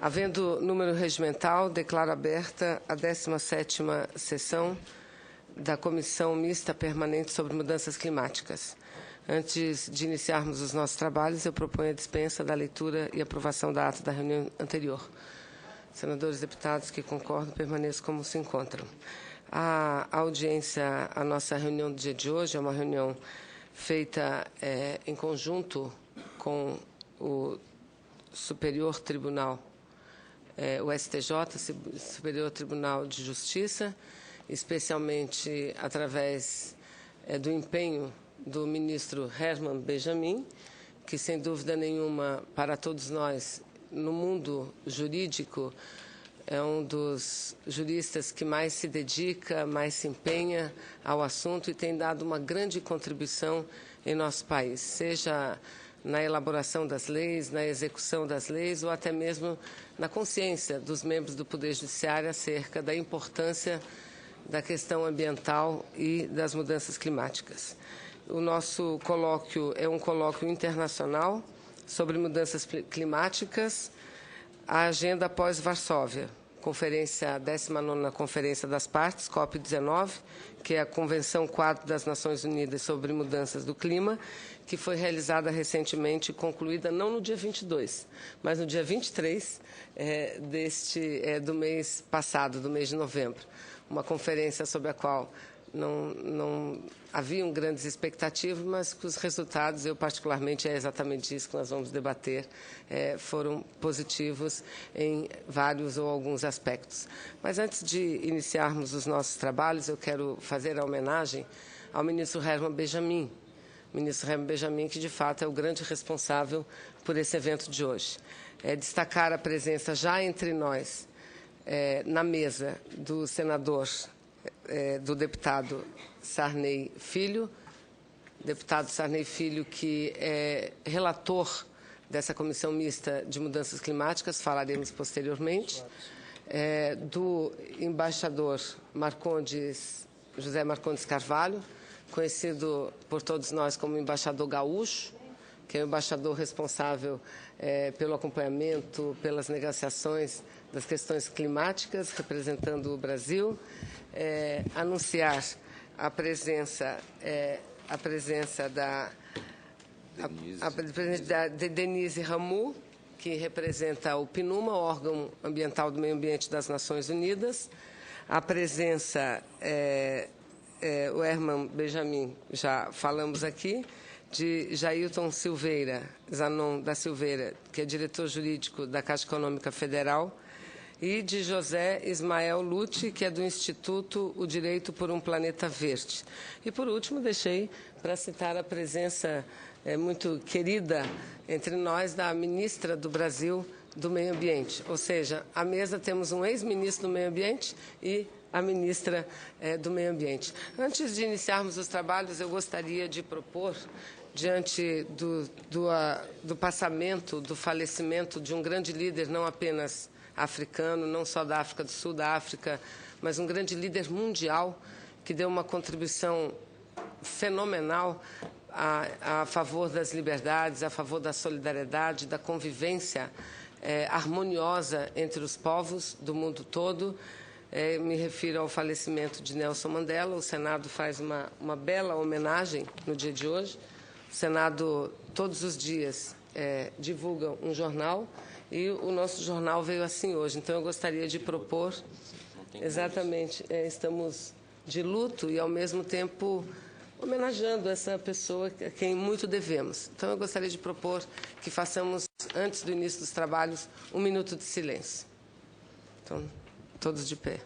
Havendo número regimental, declaro aberta a 17ª sessão da Comissão Mista Permanente sobre Mudanças Climáticas. Antes de iniciarmos os nossos trabalhos, eu proponho a dispensa da leitura e aprovação da ata da reunião anterior. Senadores e deputados que concordam, permaneçam como se encontram. A audiência, a nossa reunião do dia de hoje é uma reunião feita em conjunto com o Superior Tribunal, o STJ, Superior Tribunal de Justiça, especialmente através do empenho do ministro Herman Benjamin, que, sem dúvida nenhuma, para todos nós, no mundo jurídico, é um dos juristas que mais se dedica, mais se empenha ao assunto e tem dado uma grande contribuição em nosso país, seja na elaboração das leis, na execução das leis ou até mesmo na consciência dos membros do Poder Judiciário acerca da importância da questão ambiental e das mudanças climáticas. O nosso colóquio é um colóquio internacional sobre mudanças climáticas, a agenda pós-Varsóvia, conferência, 19ª Conferência das Partes, COP19, que é a Convenção Quadro das Nações Unidas sobre Mudanças do Clima, que foi realizada recentemente e concluída não no dia 22, mas no dia 23 do mês passado, do mês de novembro. Uma conferência sobre a qual não haviam grandes expectativas, mas que os resultados, eu particularmente, é exatamente isso que nós vamos debater, foram positivos em vários ou alguns aspectos. Mas antes de iniciarmos os nossos trabalhos, eu quero fazer a homenagem ao ministro Herman Benjamin, que de fato é o grande responsável por esse evento de hoje. Destacar a presença já entre nós, na mesa, do senador, do deputado Sarney Filho, que é relator dessa Comissão Mista de Mudanças Climáticas, falaremos posteriormente, do embaixador José Marcondes Carvalho, conhecido por todos nós como embaixador gaúcho, que é o embaixador responsável pelo acompanhamento, pelas negociações das questões climáticas, representando o Brasil, anunciar a presença de Denise Ramu, que representa o PNUMA, o órgão ambiental do meio ambiente das Nações Unidas, a presença, o Herman Benjamin, já falamos aqui, de Jailton Zanon da Silveira, que é diretor jurídico da Caixa Econômica Federal, e de José Ismael Lute, que é do Instituto O Direito por um Planeta Verde. E, por último, deixei para citar a presença muito querida entre nós da ministra do Brasil do Meio Ambiente. Ou seja, à mesa temos um ex-ministro do Meio Ambiente e a ministra do Meio Ambiente. Antes de iniciarmos os trabalhos, eu gostaria de propor, diante do passamento, do falecimento de um grande líder, não apenas africano, não só da África do Sul, da África, mas um grande líder mundial que deu uma contribuição fenomenal a favor das liberdades, a favor da solidariedade, da convivência harmoniosa entre os povos do mundo todo. Me refiro ao falecimento de Nelson Mandela. O Senado faz uma bela homenagem no dia de hoje. O Senado, todos os dias, divulga um jornal, e o nosso jornal veio assim hoje. Então, eu gostaria de propor, exatamente, estamos de luto e, ao mesmo tempo, homenageando essa pessoa a quem muito devemos. Então, eu gostaria de propor que façamos, antes do início dos trabalhos, 1 minuto de silêncio. Então, todos de pé.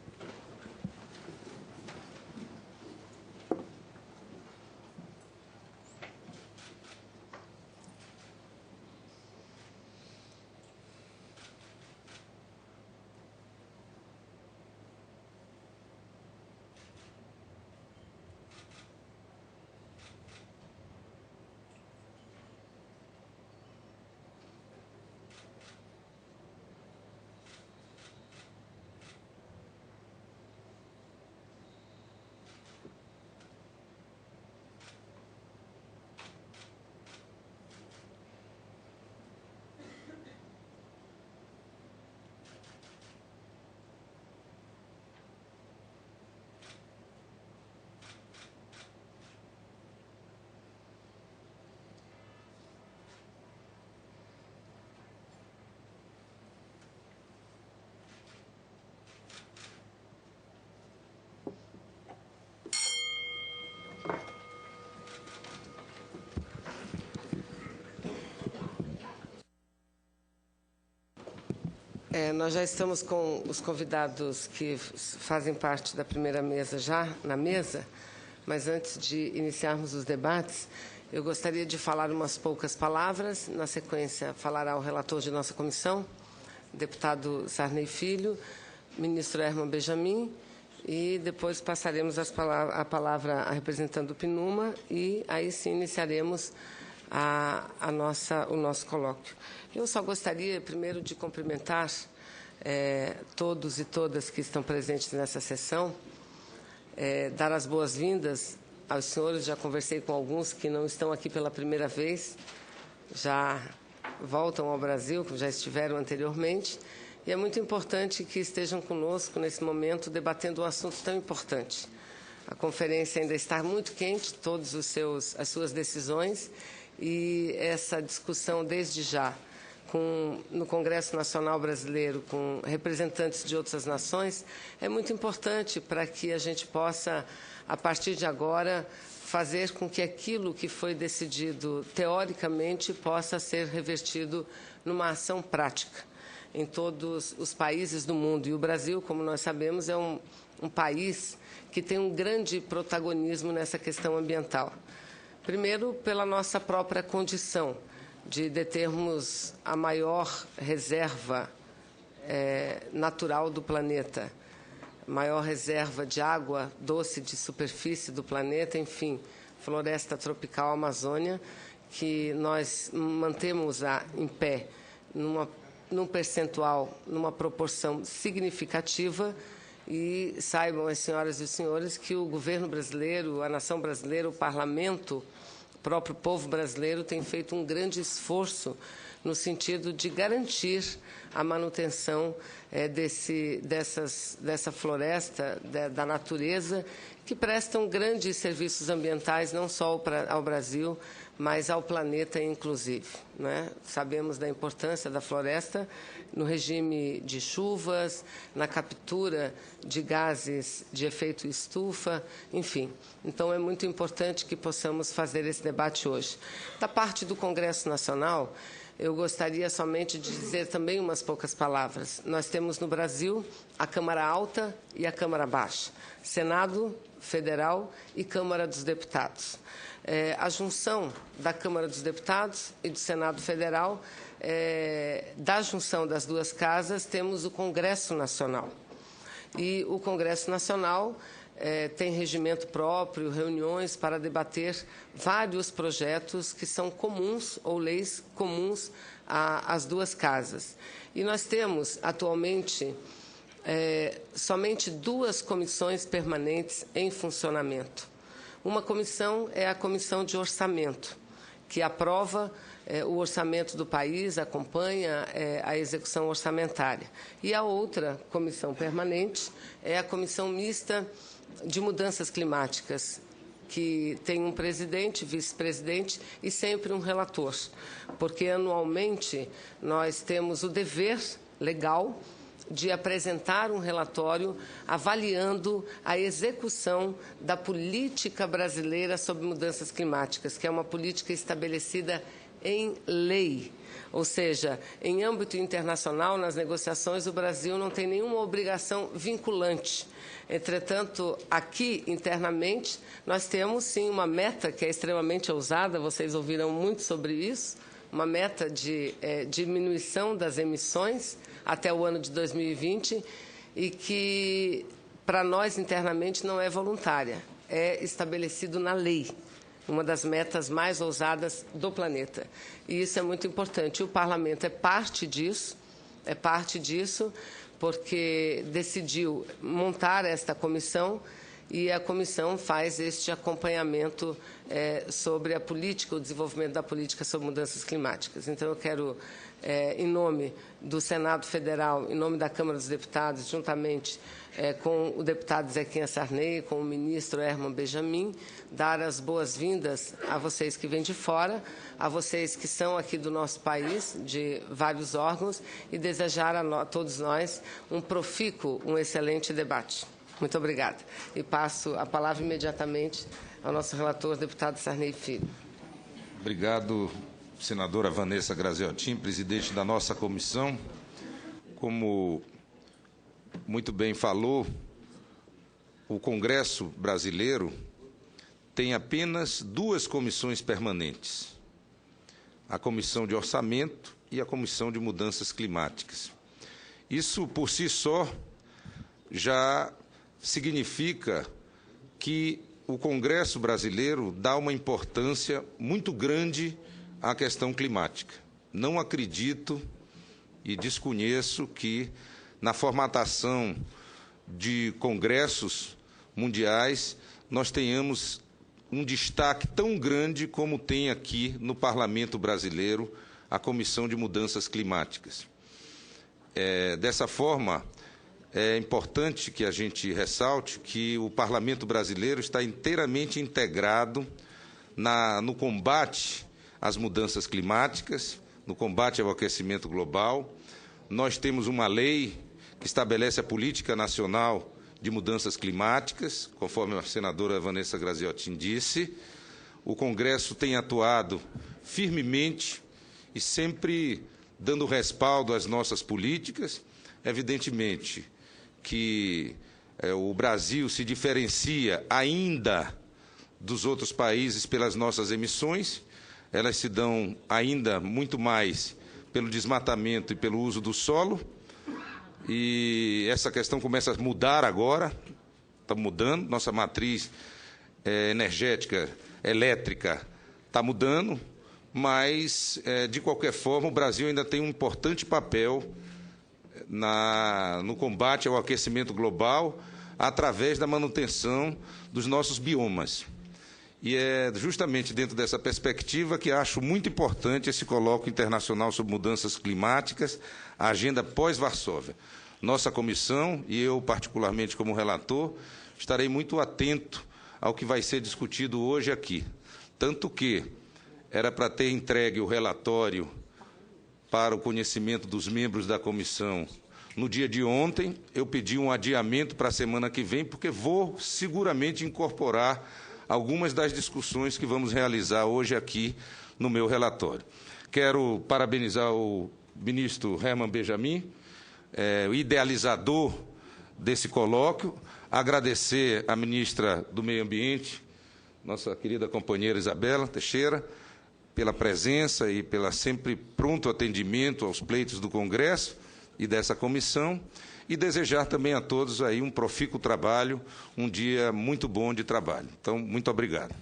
Nós já estamos com os convidados que fazem parte da primeira mesa já na mesa, mas antes de iniciarmos os debates, eu gostaria de falar umas poucas palavras. Na sequência, falará o relator de nossa comissão, deputado Sarney Filho, ministro Herman Benjamin, e depois passaremos a palavra à representante do PNUMA e aí sim iniciaremos o nosso colóquio. Eu só gostaria, primeiro, de cumprimentar todos e todas que estão presentes nessa sessão, dar as boas-vindas aos senhores. Já conversei com alguns que não estão aqui pela primeira vez, já voltam ao Brasil, que já estiveram anteriormente, e é muito importante que estejam conosco nesse momento debatendo um assunto tão importante. A conferência ainda está muito quente, todas as suas decisões, e essa discussão desde já no Congresso Nacional Brasileiro, com representantes de outras nações, é muito importante para que a gente possa, a partir de agora, fazer com que aquilo que foi decidido teoricamente possa ser revertido numa ação prática em todos os países do mundo. E o Brasil, como nós sabemos, é um país que tem um grande protagonismo nessa questão ambiental. Primeiro, pela nossa própria condição de determos a maior reserva natural do planeta, maior reserva de água doce de superfície do planeta, enfim, floresta tropical Amazônia, que nós mantemos em pé num percentual, numa proporção significativa. E saibam as senhoras e os senhores que o governo brasileiro, a nação brasileira, o parlamento, o próprio povo brasileiro tem feito um grande esforço no sentido de garantir a manutenção dessa floresta, da natureza, que prestam grandes serviços ambientais, não só ao Brasil, mas ao planeta inclusive, né? Sabemos da importância da floresta no regime de chuvas, na captura de gases de efeito estufa, enfim. Então, é muito importante que possamos fazer esse debate hoje. Da parte do Congresso Nacional, eu gostaria somente de dizer também umas poucas palavras. Nós temos no Brasil a Câmara Alta e a Câmara Baixa, Senado Federal e Câmara dos Deputados. A junção da Câmara dos Deputados e do Senado Federal, da junção das duas casas, temos o Congresso Nacional. E o Congresso Nacional tem regimento próprio, reuniões para debater vários projetos que são comuns ou leis comuns às duas casas. E nós temos, atualmente, somente duas comissões permanentes em funcionamento. Uma comissão é a Comissão de Orçamento, que aprova o orçamento do país, acompanha a execução orçamentária. E a outra comissão permanente é a Comissão Mista de Mudanças Climáticas, que tem um presidente, vice-presidente e sempre um relator, porque anualmente nós temos o dever legal de apresentar um relatório avaliando a execução da política brasileira sobre mudanças climáticas, que é uma política estabelecida em lei. Ou seja, em âmbito internacional, nas negociações, o Brasil não tem nenhuma obrigação vinculante. Entretanto, aqui, internamente, nós temos, sim, uma meta que é extremamente ousada, vocês ouviram muito sobre isso, uma meta de diminuição das emissões até o ano de 2020 e que, para nós, internamente, não é voluntária, é estabelecido na lei, uma das metas mais ousadas do planeta. E isso é muito importante. O Parlamento é parte disso, porque decidiu montar esta comissão e a comissão faz este acompanhamento sobre a política, o desenvolvimento da política sobre mudanças climáticas. Então, eu quero, em nome do Senado Federal, em nome da Câmara dos Deputados, juntamente com o deputado Zequinha Sarney, com o ministro Herman Benjamin, dar as boas-vindas a vocês que vêm de fora, a vocês que são aqui do nosso país, de vários órgãos, e desejar a todos nós um profícuo, um excelente debate. Muito obrigada. E passo a palavra imediatamente ao nosso relator, deputado Sarney Filho. Obrigado, senadora Vanessa Graziotin, presidente da nossa comissão. como muito bem falou, o Congresso brasileiro tem apenas duas comissões permanentes: a Comissão de Orçamento e a Comissão de Mudanças Climáticas. Isso, por si só, já significa que o Congresso brasileiro dá uma importância muito grande à questão climática. Não acredito e desconheço que, na formatação de congressos mundiais, nós tenhamos um destaque tão grande como tem aqui no Parlamento brasileiro a Comissão de Mudanças Climáticas. Dessa forma, é importante que a gente ressalte que o Parlamento brasileiro está inteiramente integrado no combate às mudanças climáticas, no combate ao aquecimento global. Nós temos uma lei que estabelece a Política Nacional de Mudanças Climáticas, conforme a senadora Vanessa Graziotin disse. O Congresso tem atuado firmemente e sempre dando respaldo às nossas políticas. Evidentemente que o Brasil se diferencia ainda dos outros países pelas nossas emissões. Elas se dão ainda muito mais pelo desmatamento e pelo uso do solo. E essa questão começa a mudar agora, está mudando, nossa matriz energética, elétrica, está mudando, mas, de qualquer forma, o Brasil ainda tem um importante papel no combate ao aquecimento global através da manutenção dos nossos biomas. E é justamente dentro dessa perspectiva que acho muito importante esse colóquio internacional sobre mudanças climáticas, a agenda pós-Varsóvia. Nossa comissão, e eu particularmente como relator, estarei muito atento ao que vai ser discutido hoje aqui. Tanto que era para ter entregue o relatório para o conhecimento dos membros da comissão no dia de ontem. Eu pedi um adiamento para a semana que vem, porque vou seguramente incorporar algumas das discussões que vamos realizar hoje aqui no meu relatório. Quero parabenizar o ministro Herman Benjamin, o idealizador desse colóquio, agradecer à ministra do Meio Ambiente, nossa querida companheira Isabela Teixeira, pela presença e pela sempre pronto atendimento aos pleitos do Congresso e dessa comissão, e desejar também a todos aí um profícuo trabalho, um dia muito bom de trabalho. Então, muito obrigado.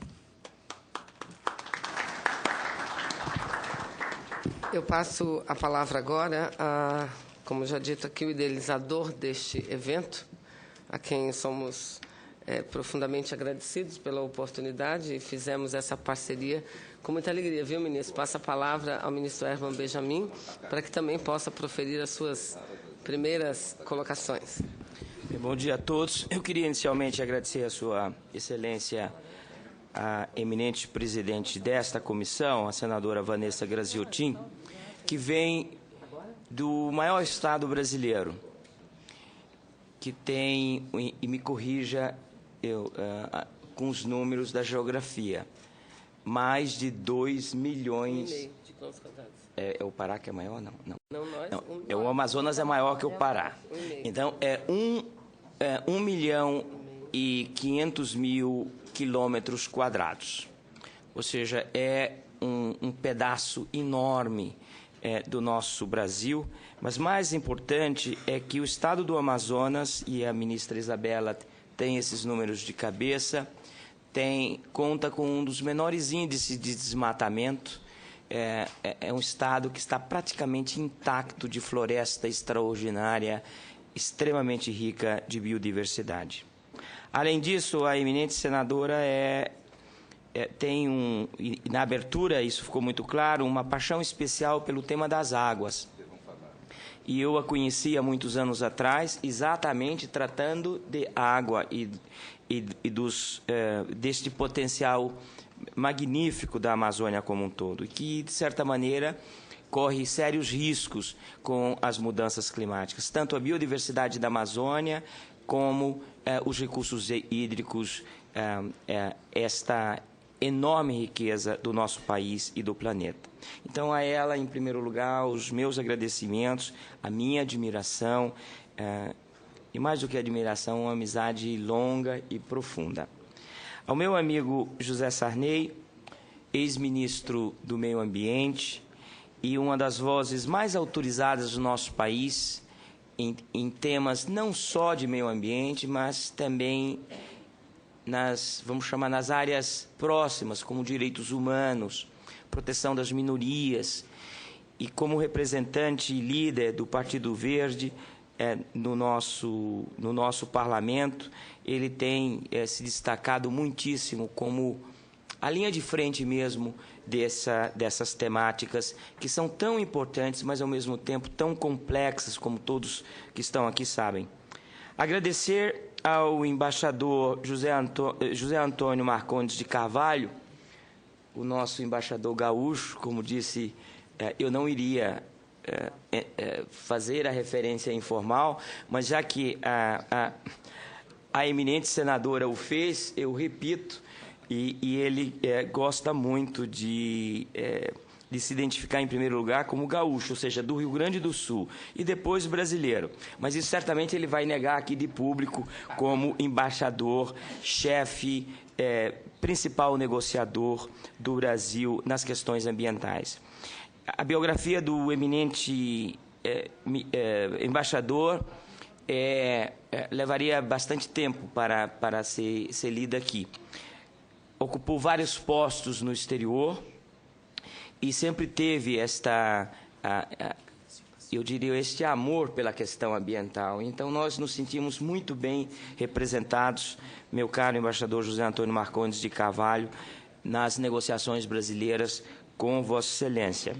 Eu passo a palavra agora a, como já dito aqui, o idealizador deste evento, a quem somos profundamente agradecidos pela oportunidade e fizemos essa parceria com muita alegria, viu, ministro? Passa a palavra ao ministro Herman Benjamin para que também possa proferir as suas primeiras colocações. Bom dia a todos. Eu queria inicialmente agradecer a Sua Excelência, a eminente presidente desta comissão, a senadora Vanessa Graziotin, que vem do maior estado brasileiro, que tem, e me corrija com os números da geografia, mais de 2 milhões... de quilômetros quadrados. É o Pará que é maior? Não. Não, o Amazonas é maior que o Pará. Então, é 1 milhão e 500 mil quilômetros quadrados. Ou seja, é um pedaço enorme do nosso Brasil. Mas mais importante é que o estado do Amazonas, e a ministra Isabela tem esses números de cabeça, conta com um dos menores índices de desmatamento. É um estado que está praticamente intacto de floresta extraordinária, extremamente rica de biodiversidade. Além disso, a eminente senadora tem e na abertura isso ficou muito claro, uma paixão especial pelo tema das águas. E eu a conheci há muitos anos atrás, exatamente tratando de água e deste potencial magnífico da Amazônia como um todo, e que, de certa maneira, corre sérios riscos com as mudanças climáticas, tanto a biodiversidade da Amazônia como os recursos hídricos, esta enorme riqueza do nosso país e do planeta. Então, a ela, em primeiro lugar, os meus agradecimentos, a minha admiração, e mais do que admiração, uma amizade longa e profunda. Ao meu amigo José Sarney, ex-ministro do Meio Ambiente e uma das vozes mais autorizadas do nosso país em temas não só de meio ambiente, mas também vamos chamar, nas áreas próximas, como direitos humanos, proteção das minorias, e como representante e líder do Partido Verde no nosso parlamento, ele tem se destacado muitíssimo como a linha de frente mesmo dessas temáticas que são tão importantes, mas ao mesmo tempo tão complexas, como todos que estão aqui sabem. Agradecer ao embaixador José Antônio Marcondes de Carvalho, o nosso embaixador gaúcho, como disse, eu não iria fazer a referência informal, mas já que a eminente senadora o fez, eu repito, e ele gosta muito de se identificar, em primeiro lugar, como gaúcho, ou seja, do Rio Grande do Sul, e depois brasileiro. Mas isso certamente ele vai negar aqui de público como embaixador, chefe, principal negociador do Brasil nas questões ambientais. A biografia do eminente embaixador levaria bastante tempo para ser lida aqui. Ocupou vários postos no exterior e sempre teve eu diria, este amor pela questão ambiental. Então, nós nos sentimos muito bem representados, meu caro embaixador José Antônio Marcondes de Carvalho, nas negociações brasileiras com Vossa Excelência.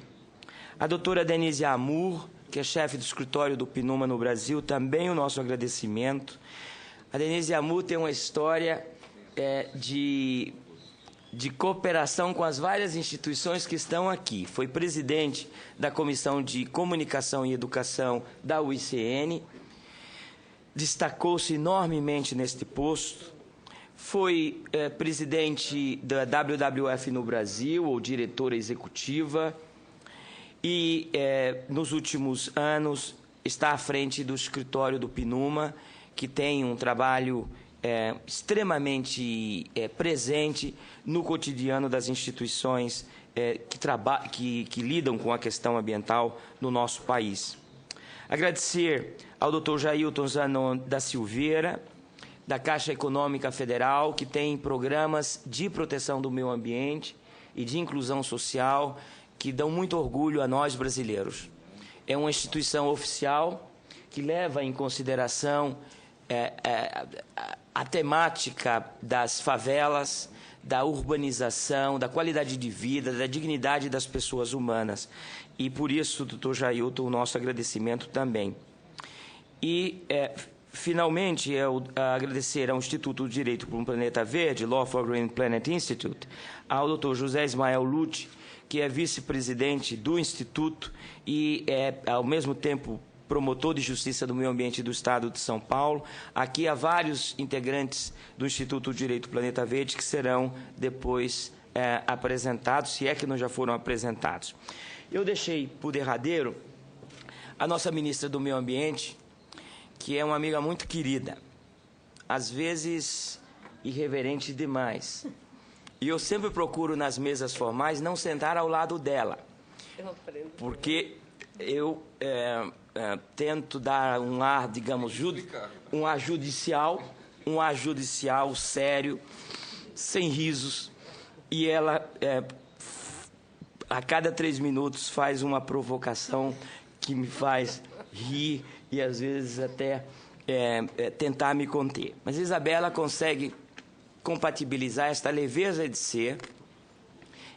A doutora Denise Amur, que é chefe do escritório do PNUMA no Brasil, também o nosso agradecimento. A Denise Amur tem uma história de cooperação com as várias instituições que estão aqui. Foi presidente da Comissão de Comunicação e Educação da UICN, destacou-se enormemente neste posto, foi presidente da WWF no Brasil, ou diretora executiva, e nos últimos anos está à frente do escritório do PNUMA, que tem um trabalho extremamente presente no cotidiano das instituições que lidam com a questão ambiental no nosso país. Agradecer ao Dr. Jailton Zanon da Silveira, da Caixa Econômica Federal, que tem programas de proteção do meio ambiente e de inclusão social que dão muito orgulho a nós brasileiros. É uma instituição oficial que leva em consideração a temática das favelas, da urbanização, da qualidade de vida, da dignidade das pessoas humanas. E, por isso, doutor Jailton, o nosso agradecimento também. E, finalmente, eu agradecer ao Instituto do Direito para um Planeta Verde, Law for a Green Planet Institute, ao doutor José Ismael Lute, que é vice-presidente do Instituto e ao mesmo tempo, promotor de Justiça do Meio Ambiente do Estado de São Paulo. Aqui há vários integrantes do Instituto Direito Planeta Verde que serão depois apresentados, se é que não já foram apresentados. Eu deixei por derradeiro a nossa ministra do Meio Ambiente, que é uma amiga muito querida, às vezes irreverente demais. E eu sempre procuro, nas mesas formais, não sentar ao lado dela, porque eu tento dar um ar, digamos, um ar judicial sério, sem risos, e ela, a cada 3 minutos, faz uma provocação que me faz rir e, às vezes, até tentar me conter. Mas Isabela consegue compatibilizar esta leveza de ser,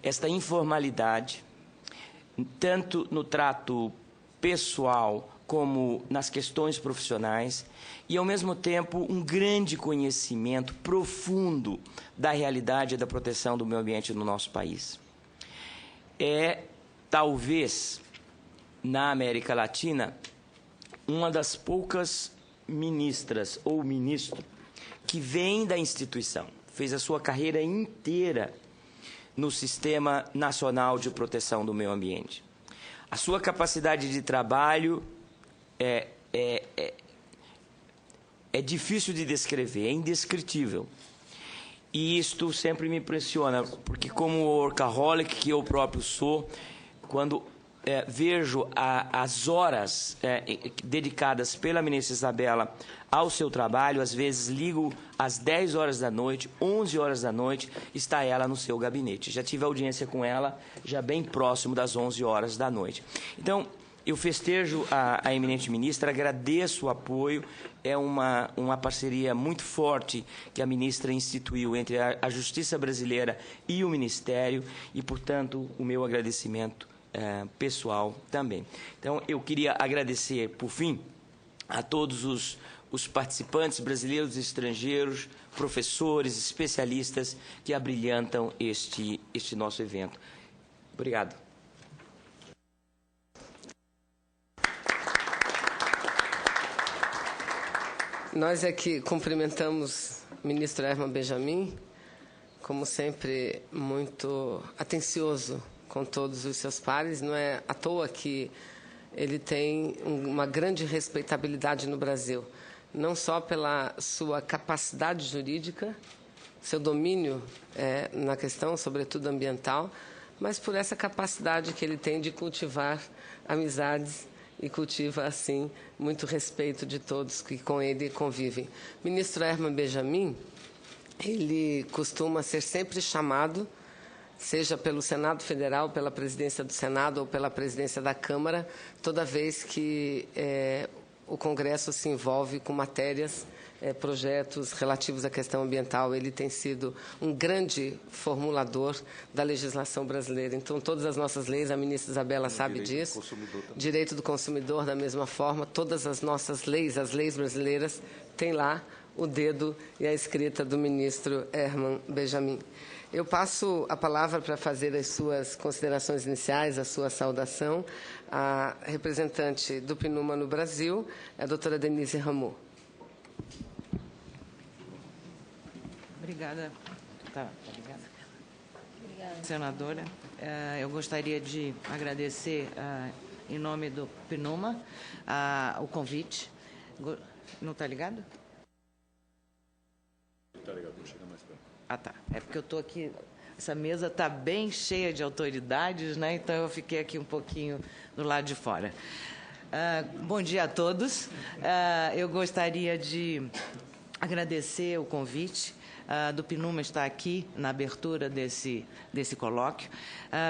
esta informalidade, tanto no trato pessoal como nas questões profissionais, e, ao mesmo tempo, um grande conhecimento profundo da realidade da proteção do meio ambiente no nosso país. É, talvez, na América Latina, uma das poucas ministras ou ministro que vem da instituição, fez a sua carreira inteira no Sistema Nacional de Proteção do Meio Ambiente. A sua capacidade de trabalho é difícil de descrever, é indescritível. E isto sempre me impressiona, porque como workaholic que eu próprio sou, quando vejo as horas dedicadas pela ministra Isabela ao seu trabalho, às vezes ligo às 10 horas da noite, 11 horas da noite, está ela no seu gabinete. Já tive audiência com ela, já bem próximo das 11 horas da noite. Então, eu festejo a eminente ministra, agradeço o apoio, é uma parceria muito forte que a ministra instituiu entre a Justiça brasileira e o Ministério e, portanto, o meu agradecimento pessoal também. Então, eu queria agradecer, por fim, a todos os participantes brasileiros e estrangeiros, professores, especialistas que abrilhantam este nosso evento. Obrigado. Nós aqui cumprimentamos o ministro Herman Benjamin, como sempre, muito atencioso com todos os seus pares. Não é à toa que ele tem uma grande respeitabilidade no Brasil, não só pela sua capacidade jurídica, seu domínio na questão, sobretudo ambiental, mas por essa capacidade que ele tem de cultivar amizades e cultiva, assim, muito respeito de todos que com ele convivem. O ministro Herman Benjamin, ele costuma ser sempre chamado, seja pelo Senado Federal, pela presidência do Senado ou pela presidência da Câmara, toda vez que o Congresso se envolve com matérias, projetos relativos à questão ambiental. Ele tem sido um grande formulador da legislação brasileira. Então, todas as nossas leis, a ministra Isabela sabe disso, direito do consumidor da mesma forma, todas as nossas leis, as leis brasileiras, têm lá o dedo e a escrita do ministro Herman Benjamin. Eu passo a palavra para fazer as suas considerações iniciais, a sua saudação, à representante do PNUMA no Brasil, a doutora Denise Rameau. Obrigada. Obrigada. Senadora, eu gostaria de agradecer, em nome do PNUMA, o convite. Não está ligado? Está ligado, vou chegar mais perto. Ah, tá. É porque eu estou aqui, essa mesa está bem cheia de autoridades, né? Então eu fiquei aqui um pouquinho do lado de fora. Bom dia a todos. Eu gostaria de agradecer o convite do PNUMA estar aqui na abertura desse colóquio,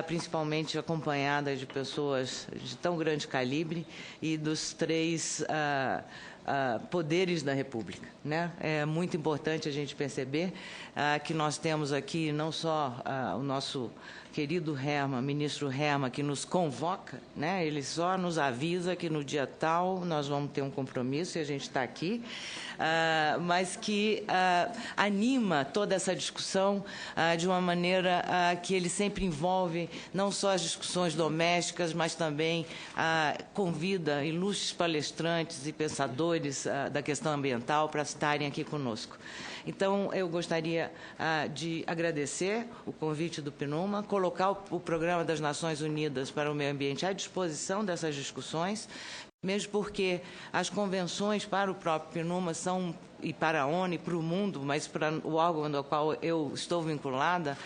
principalmente acompanhada de pessoas de tão grande calibre e dos três poderes da República, né? É muito importante a gente perceber que nós temos aqui não só o nosso querido Herman, ministro Herman, que nos convoca, né? Ele só nos avisa que no dia tal nós vamos ter um compromisso e a gente está aqui, mas que anima toda essa discussão de uma maneira que ele sempre envolve não só as discussões domésticas, mas também convida ilustres palestrantes e pensadores da questão ambiental para estarem aqui conosco. Então, eu gostaria de agradecer o convite do PNUMA, colocar o Programa das Nações Unidas para o Meio Ambiente à disposição dessas discussões, mesmo porque as convenções para o próprio PNUMA são, e para a ONU e para o mundo, mas para o órgão ao qual eu estou vinculada,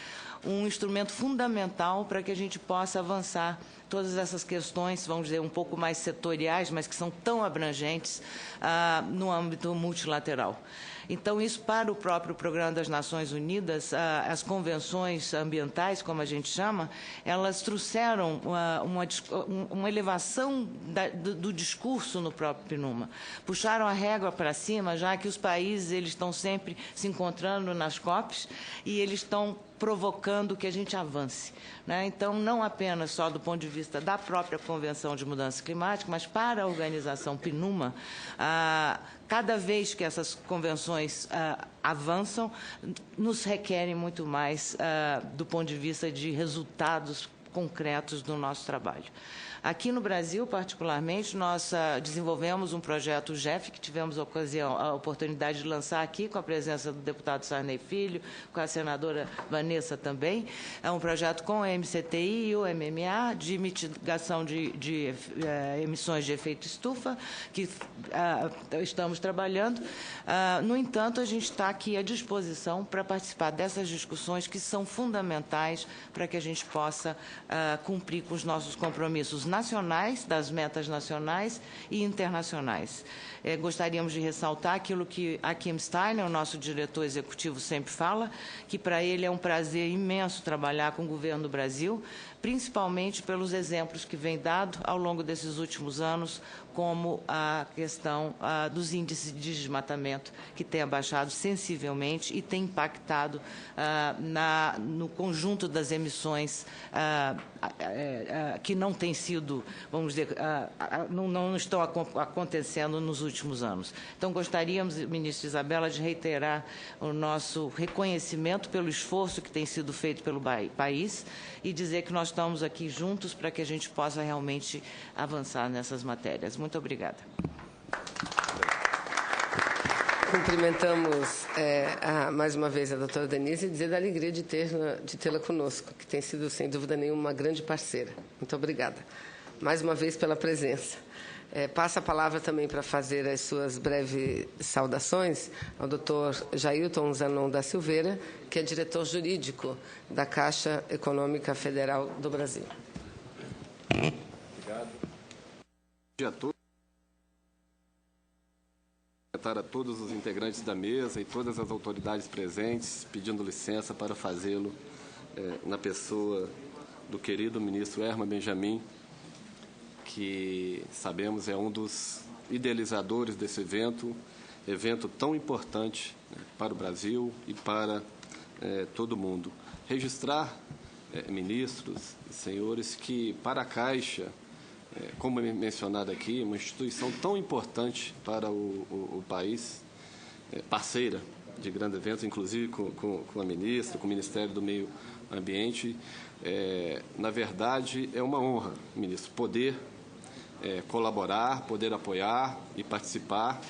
um instrumento fundamental para que a gente possa avançar todas essas questões, vamos dizer, um pouco mais setoriais, mas que são tão abrangentes no âmbito multilateral. Então, isso para o próprio Programa das Nações Unidas, as convenções ambientais, como a gente chama, elas trouxeram uma elevação do discurso no próprio PNUMA. Puxaram a régua para cima, já que os países eles estão sempre se encontrando nas COPs e eles estão provocando que a gente avance, né? Então, não apenas só do ponto de vista da própria Convenção de Mudança Climática, mas para a organização PNUMA, cada vez que essas convenções avançam, nos requerem muito mais do ponto de vista de resultados concretos do nosso trabalho. Aqui no Brasil, particularmente, nós desenvolvemos um projeto GEF, que tivemos a oportunidade de lançar aqui, com a presença do deputado Sarney Filho, com a senadora Vanessa também. É um projeto com a MCTI e o MMA, de mitigação de emissões de efeito estufa, que estamos trabalhando. No entanto, a gente está aqui à disposição para participar dessas discussões que são fundamentais para que a gente possa cumprir com os nossos compromissos nacionais, das metas nacionais e internacionais. Gostaríamos de ressaltar aquilo que Achim Steiner, o nosso diretor executivo, sempre fala, que para ele é um prazer imenso trabalhar com o governo do Brasil, principalmente pelos exemplos que vem dado ao longo desses últimos anos, como a questão dos índices de desmatamento, que tem abaixado sensivelmente e tem impactado no conjunto das emissões que não têm sido, vamos dizer, não estão acontecendo nos últimos anos. Então, gostaríamos, ministra Isabela, de reiterar o nosso reconhecimento pelo esforço que tem sido feito pelo país e dizer que nós estamos aqui juntos para que a gente possa realmente avançar nessas matérias. Muito obrigada. Cumprimentamos mais uma vez a doutora Denise e dizer da alegria de tê-la conosco, que tem sido, sem dúvida nenhuma, uma grande parceira. Muito obrigada, mais uma vez, pela presença. Passa a palavra também para fazer as suas breves saudações ao doutor Jailton Zanon da Silveira, que é diretor jurídico da Caixa Econômica Federal do Brasil. Obrigado. Bom dia a todos. A todos os integrantes da mesa e todas as autoridades presentes, pedindo licença para fazê-lo na pessoa do querido ministro Herman Benjamin, que sabemos é um dos idealizadores desse evento tão importante para o Brasil e para todo mundo. Registrar, ministros e senhores, que para a Caixa, como é mencionado aqui, uma instituição tão importante para o país, parceira de grandes eventos, inclusive com a ministra, com o Ministério do Meio Ambiente. Na verdade, é uma honra, ministro, poder colaborar, poder apoiar e participar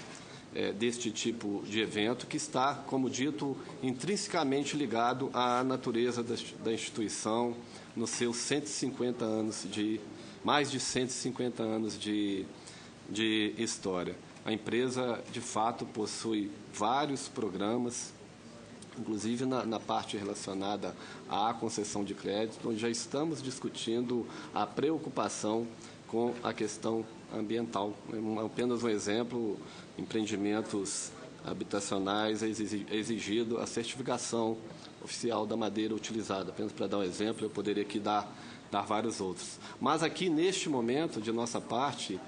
deste tipo de evento que está, como dito, intrinsecamente ligado à natureza da instituição nos seus 150 anos mais de 150 anos de história. A empresa, de fato, possui vários programas, inclusive na parte relacionada à concessão de crédito, onde já estamos discutindo a preocupação com a questão ambiental. Apenas um exemplo, empreendimentos habitacionais exigido a certificação oficial da madeira utilizada. Apenas para dar um exemplo, eu poderia aqui dar vários outros. Mas aqui, neste momento, de nossa parte,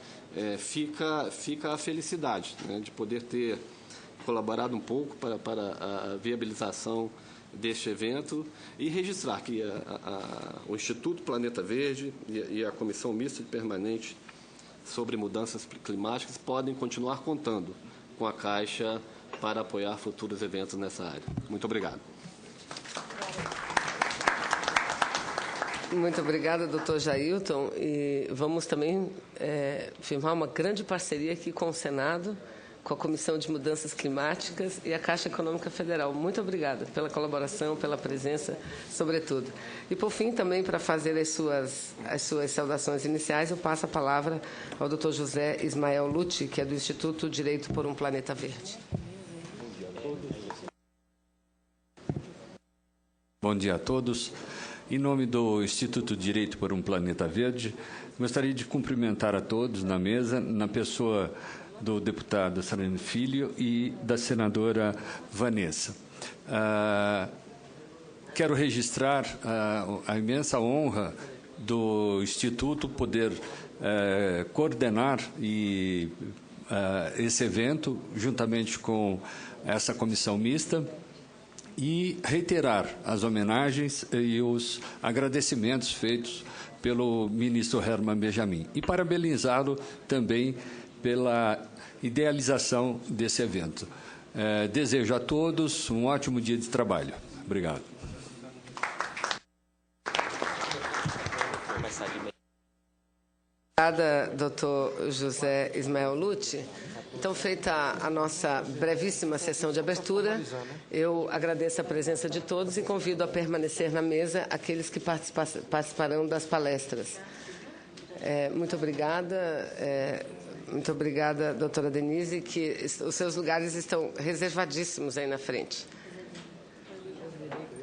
fica a felicidade, né, de poder ter colaborado um pouco para a viabilização deste evento e registrar que o Instituto Planeta Verde e a Comissão Mista Permanente sobre Mudanças Climáticas podem continuar contando com a Caixa para apoiar futuros eventos nessa área. Muito obrigado. Muito obrigada, doutor Jailton. E vamos também firmar uma grande parceria aqui com o Senado, com a Comissão de Mudanças Climáticas e a Caixa Econômica Federal. Muito obrigada pela colaboração, pela presença, sobretudo. E, por fim, também para fazer as suas saudações iniciais, eu passo a palavra ao doutor José Ismael Lucci, que é do Instituto Direito por um Planeta Verde. Bom dia a todos. Em nome do Instituto Direito por um Planeta Verde, gostaria de cumprimentar a todos na mesa, na pessoa do deputado Sarney Filho e da senadora Vanessa. Quero registrar a imensa honra do Instituto poder coordenar esse evento, juntamente com essa comissão mista, e reiterar as homenagens e os agradecimentos feitos pelo ministro Herman Benjamin e parabenizá-lo também pela idealização desse evento. Desejo a todos um ótimo dia de trabalho. Obrigado. Obrigada, doutor José Ismael Lute. Então, feita a nossa brevíssima sessão de abertura, eu agradeço a presença de todos e convido a permanecer na mesa aqueles que participarão das palestras. Muito obrigada. Muito obrigada, doutora Denise, que os seus lugares estão reservadíssimos aí na frente.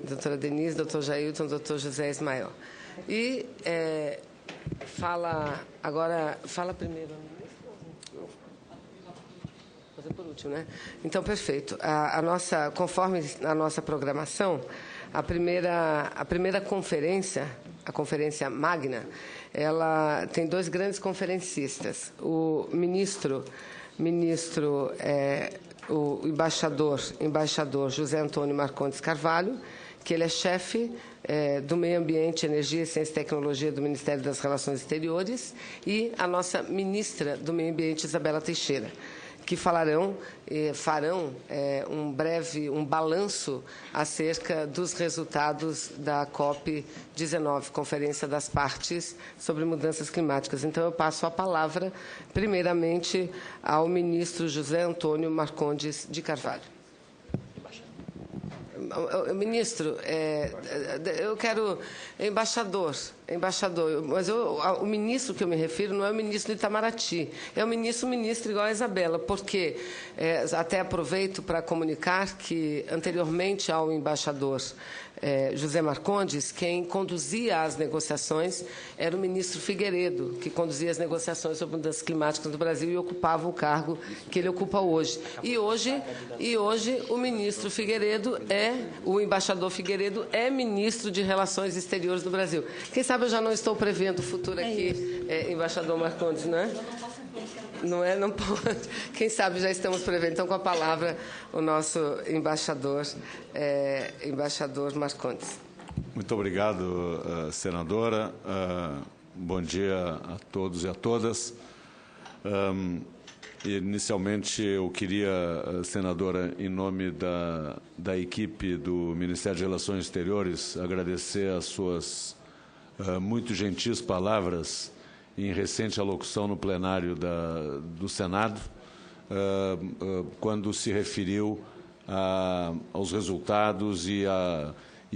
Doutora Denise, doutor Jailton, doutor José Ismael. E fala primeiro. Vou fazer por último, né? Então, perfeito. Conforme a nossa programação, a primeira conferência, a Conferência Magna, ela tem dois grandes conferencistas. O o embaixador José Antônio Marcondes Carvalho, que ele é chefe do Meio Ambiente, Energia, Ciência e Tecnologia do Ministério das Relações Exteriores, e a nossa ministra do Meio Ambiente, Isabela Teixeira, que farão um balanço acerca dos resultados da COP19, Conferência das Partes sobre Mudanças Climáticas. Então, eu passo a palavra, primeiramente, ao ministro José Antônio Marcondes de Carvalho. Ministro, eu quero... Embaixador, mas o ministro que eu me refiro não é o ministro do Itamaraty, é o ministro igual a Isabela, porque até aproveito para comunicar que, anteriormente ao embaixador José Marcondes, quem conduzia as negociações era o ministro Figueiredo, que conduzia as negociações sobre mudanças climáticas no Brasil e ocupava o cargo que ele ocupa hoje. E hoje o ministro Figueiredo o embaixador Figueiredo é ministro de Relações Exteriores do Brasil. Quem sabe eu já não estou prevendo o futuro aqui, embaixador Marcondes, não é? Não é? Não pode. Quem sabe já estamos prevendo. Então, com a palavra, o nosso embaixador Marcondes. Muito obrigado, senadora. Bom dia a todos e a todas. Inicialmente, eu queria, senadora, em nome da equipe do Ministério de Relações Exteriores, agradecer as suas muito gentis palavras em recente alocução no plenário do Senado, quando se referiu aos resultados e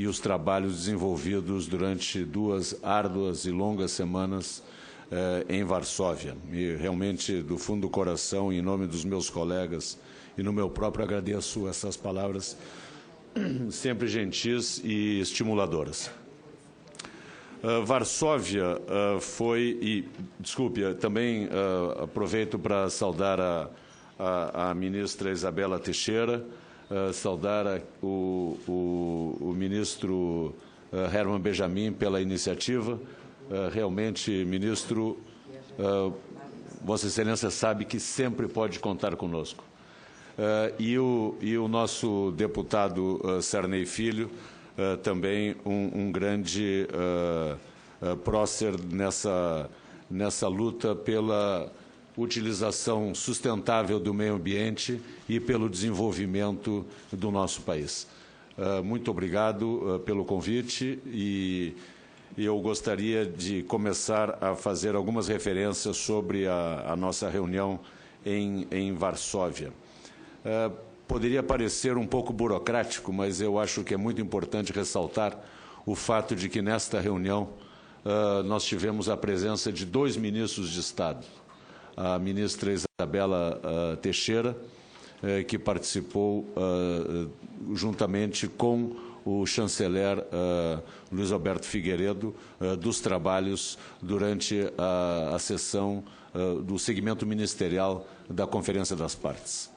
os trabalhos desenvolvidos durante 2 árduas e longas semanas em Varsóvia. E realmente, do fundo do coração, em nome dos meus colegas e no meu próprio, agradeço essas palavras sempre gentis e estimuladoras. Varsóvia também aproveito para saudar a ministra Isabela Teixeira, saudar o ministro Herman Benjamin pela iniciativa. Realmente, ministro, Vossa Excelência sabe que sempre pode contar conosco. E o nosso deputado Sarney Filho, também um grande prócer nessa luta pela utilização sustentável do meio ambiente e pelo desenvolvimento do nosso país. Muito obrigado pelo convite e eu gostaria de começar a fazer algumas referências sobre a nossa reunião em Varsóvia. Poderia parecer um pouco burocrático, mas eu acho que é muito importante ressaltar o fato de que, nesta reunião, nós tivemos a presença de 2 ministros de Estado. A ministra Isabela Teixeira, que participou juntamente com o chanceler Luiz Alberto Figueiredo dos trabalhos durante a sessão do segmento ministerial da Conferência das Partes.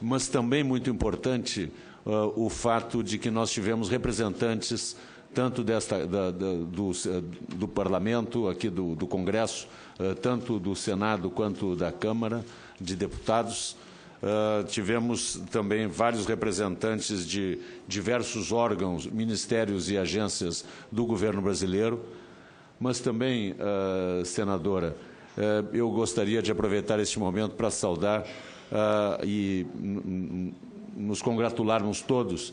Mas também muito importante o fato de que nós tivemos representantes tanto do Parlamento, aqui do Congresso, tanto do Senado quanto da Câmara de Deputados. Tivemos também vários representantes de diversos órgãos, ministérios e agências do governo brasileiro, mas também, senadora, eu gostaria de aproveitar este momento para saudar e nos congratularmos todos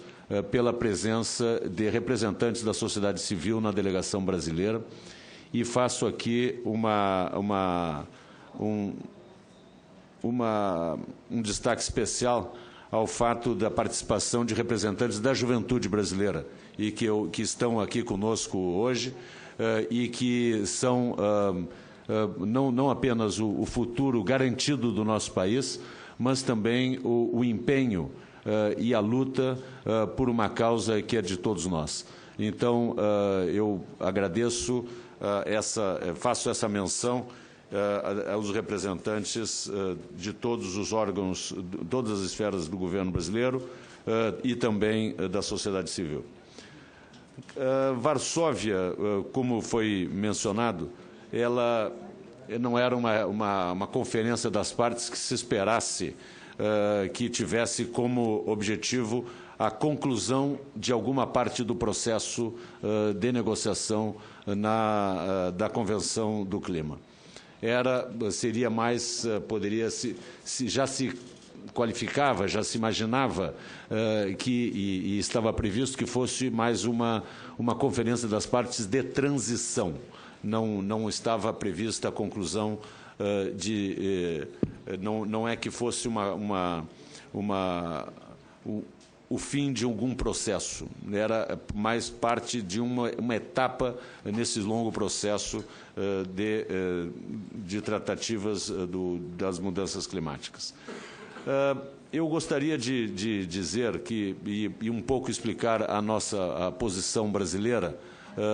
pela presença de representantes da sociedade civil na delegação brasileira e faço aqui um destaque especial ao fato da participação de representantes da juventude brasileira e que estão aqui conosco hoje e que são não apenas o futuro garantido do nosso país, mas também o empenho e a luta por uma causa que é de todos nós. Então, eu agradeço, faço essa menção aos representantes de todos os órgãos, todas as esferas do governo brasileiro e também da sociedade civil. Varsóvia, como foi mencionado, ela não era uma conferência das partes que se esperasse que tivesse como objetivo a conclusão de alguma parte do processo de negociação da Convenção do Clima. Seria mais, já se qualificava, já se imaginava e estava previsto que fosse mais uma conferência das partes de transição. Não estava prevista a conclusão não é que fosse o fim de algum processo, era mais parte de uma etapa nesse longo processo de tratativas das mudanças climáticas. Eu gostaria de dizer e um pouco explicar a posição brasileira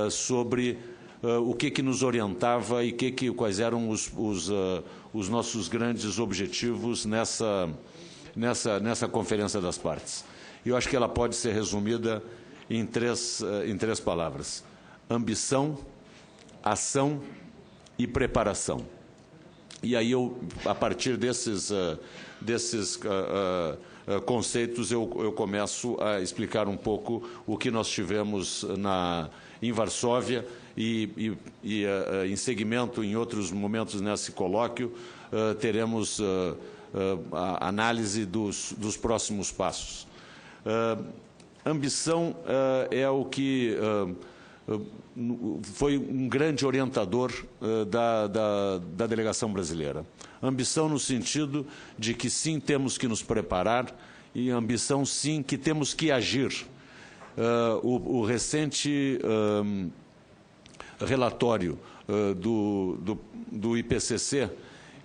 sobre o que nos orientava e quais eram os nossos grandes objetivos nessa Conferência das Partes. Eu acho que ela pode ser resumida em três palavras: ambição, ação e preparação. E aí, a partir desses conceitos, eu começo a explicar um pouco o que nós tivemos em Varsóvia e em seguimento, em outros momentos nesse colóquio, teremos a análise dos próximos passos. Ambição é o que foi um grande orientador da delegação brasileira. Ambição no sentido de que, sim, temos que nos preparar e ambição, sim, que temos que agir. O recente relatório do IPCC,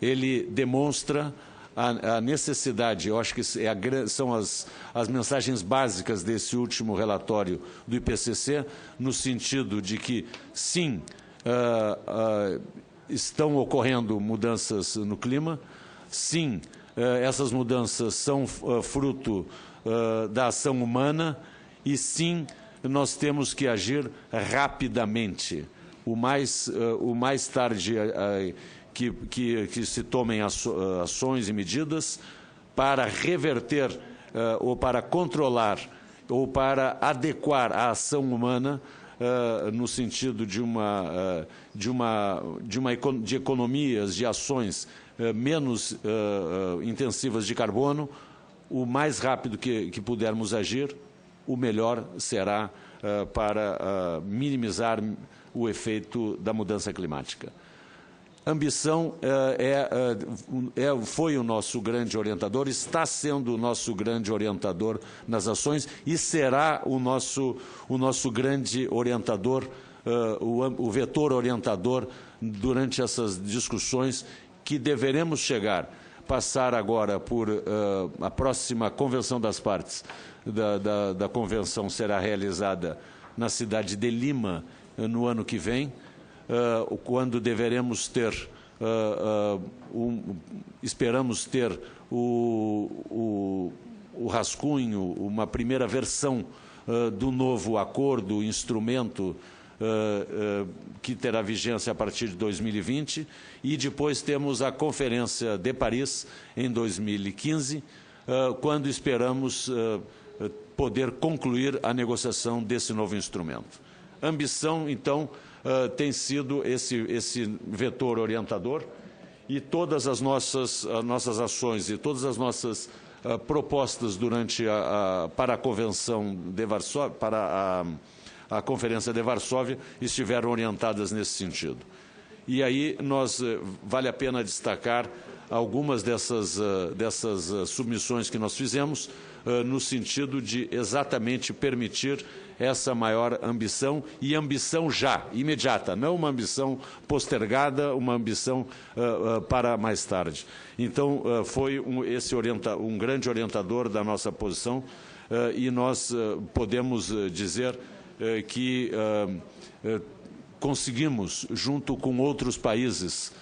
ele demonstra a necessidade, eu acho que são as mensagens básicas desse último relatório do IPCC, no sentido de que, sim, estão ocorrendo mudanças no clima, sim, essas mudanças são fruto da ação humana e, sim, nós temos que agir rapidamente, o mais tarde que se tomem ações e medidas para reverter ou para controlar ou para adequar a ação humana no sentido de economias, de ações menos intensivas de carbono. O mais rápido que pudermos agir, o melhor será para minimizar o efeito da mudança climática. Ambição foi o nosso grande orientador, está sendo o nosso grande orientador nas ações e será o nosso grande orientador, o vetor orientador durante essas discussões que deveremos passar agora por a próxima Convenção das Partes da Convenção será realizada na cidade de Lima no ano que vem, quando deveremos ter, esperamos ter o rascunho, uma primeira versão do novo acordo, instrumento que terá vigência a partir de 2020, e depois temos a Conferência de Paris em 2015, quando esperamos poder concluir a negociação desse novo instrumento. Ambição, então, tem sido esse vetor orientador, e todas as nossas ações e todas as nossas propostas para a Convenção de Varsóvia, para a Conferência de Varsóvia estiveram orientadas nesse sentido. E aí vale a pena destacar algumas dessas submissões que nós fizemos, no sentido de exatamente permitir essa maior ambição, e ambição já, imediata, não uma ambição postergada, uma ambição para mais tarde. Então, foi um grande orientador da nossa posição, e nós podemos dizer que conseguimos, junto com outros países,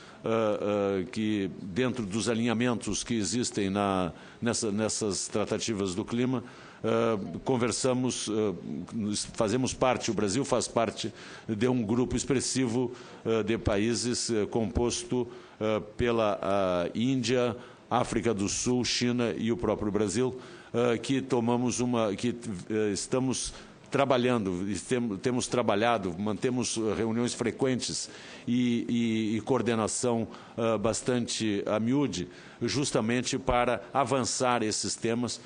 que dentro dos alinhamentos que existem nessas tratativas do clima, conversamos, fazemos parte, o Brasil faz parte de um grupo expressivo de países composto pela Índia, África do Sul, China e o próprio Brasil, que estamos trabalhando, temos trabalhado, mantemos reuniões frequentes e coordenação bastante a miúde, justamente para avançar esses temas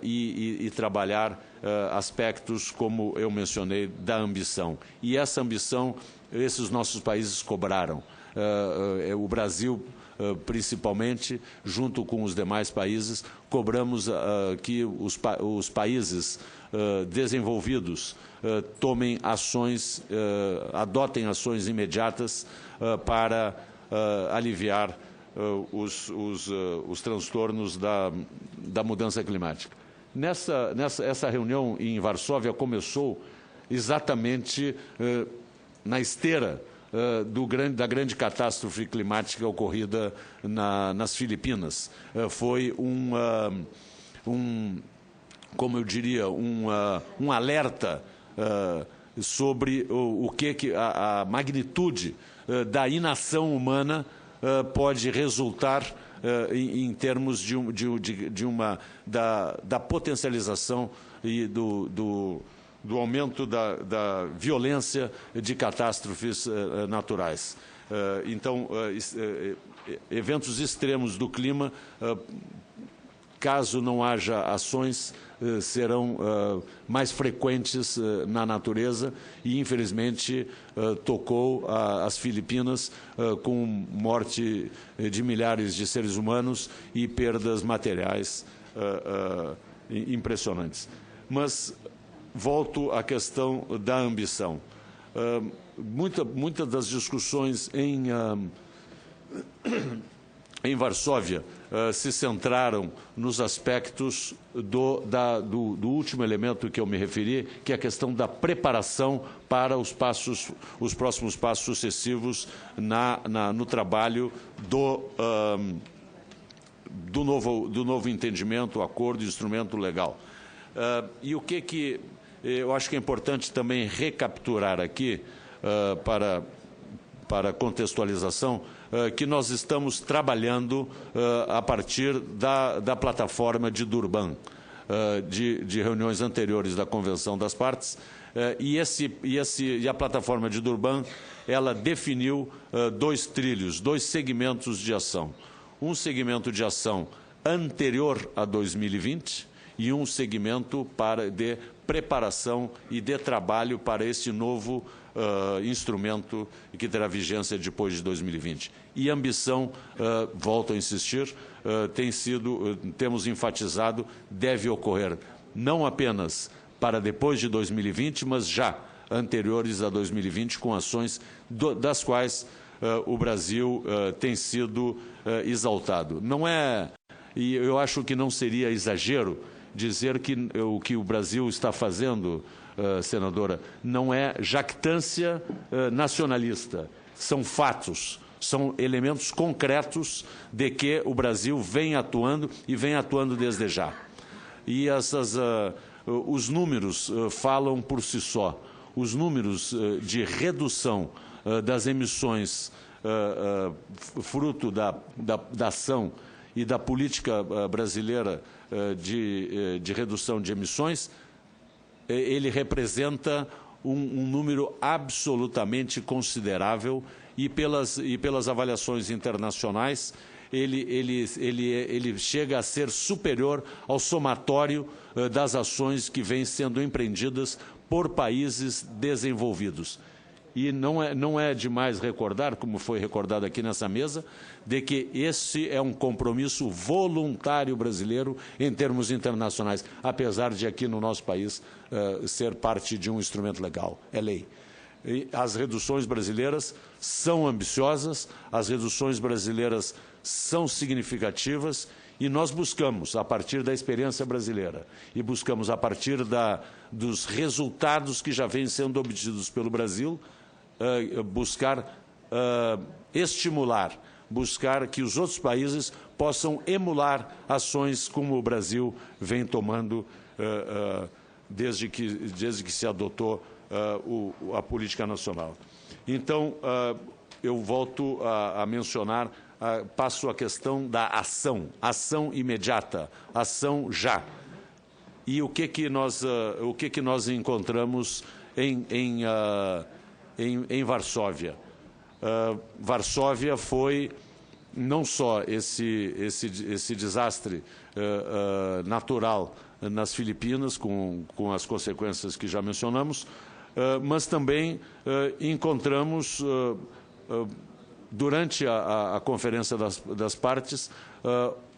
e trabalhar aspectos, como eu mencionei, da ambição. E essa ambição, esses nossos países cobraram. O Brasil, principalmente, junto com os demais países, cobramos que os países desenvolvidos tomem ações, adotem ações imediatas para aliviar os transtornos da mudança climática. Essa reunião em Varsóvia começou exatamente na esteira da grande catástrofe climática ocorrida nas Filipinas. Foi como eu diria, um alerta sobre a magnitude da inação humana pode resultar em termos da potencialização e do aumento da violência de catástrofes naturais. Então, eventos extremos do clima, caso não haja ações, serão mais frequentes na natureza e, infelizmente, tocou as Filipinas com morte de milhares de seres humanos e perdas materiais impressionantes. Mas volto à questão da ambição. Muitas das discussões em Varsóvia se centraram nos aspectos do último elemento que eu me referi, que é a questão da preparação para os próximos passos sucessivos no trabalho do novo entendimento, acordo, instrumento legal. E o que eu acho que é importante também recapturar aqui, para contextualização, que nós estamos trabalhando a partir da plataforma de Durban, de reuniões anteriores da Convenção das Partes, e a plataforma de Durban, ela definiu dois trilhos, dois segmentos de ação. Um segmento de ação anterior a 2020 e um segmento de preparação e de trabalho para esse novo instrumento que terá vigência depois de 2020. E a ambição, volto a insistir, temos enfatizado, deve ocorrer não apenas para depois de 2020, mas já anteriores a 2020, com ações das quais o Brasil tem sido exaltado. E eu acho que não seria exagero dizer que o que o Brasil está fazendo, senadora, não é jactância nacionalista, são fatos, são elementos concretos de que o Brasil vem atuando e vem atuando desde já. E os números falam por si só. Os números de redução das emissões fruto da ação e da política brasileira de redução de emissões, ele representa um número absolutamente considerável e pelas avaliações internacionais ele chega a ser superior ao somatório das ações que vêm sendo empreendidas por países desenvolvidos. E não é demais recordar, como foi recordado aqui nessa mesa, de que esse é um compromisso voluntário brasileiro em termos internacionais, apesar de aqui no nosso país ser parte de um instrumento legal, é lei. E as reduções brasileiras são ambiciosas, as reduções brasileiras são significativas, e nós buscamos, a partir da experiência brasileira, e buscamos, a partir dos resultados que já vêm sendo obtidos pelo Brasil, buscar estimular, buscar que os outros países possam emular ações como o Brasil vem tomando desde que se adotou a política nacional. Então, eu volto a mencionar, passo a questão da ação imediata, ação já. E o que nós encontramos em Varsóvia? Varsóvia foi não só esse desastre natural nas Filipinas, com as consequências que já mencionamos, mas também encontramos, durante a Conferência das Partes,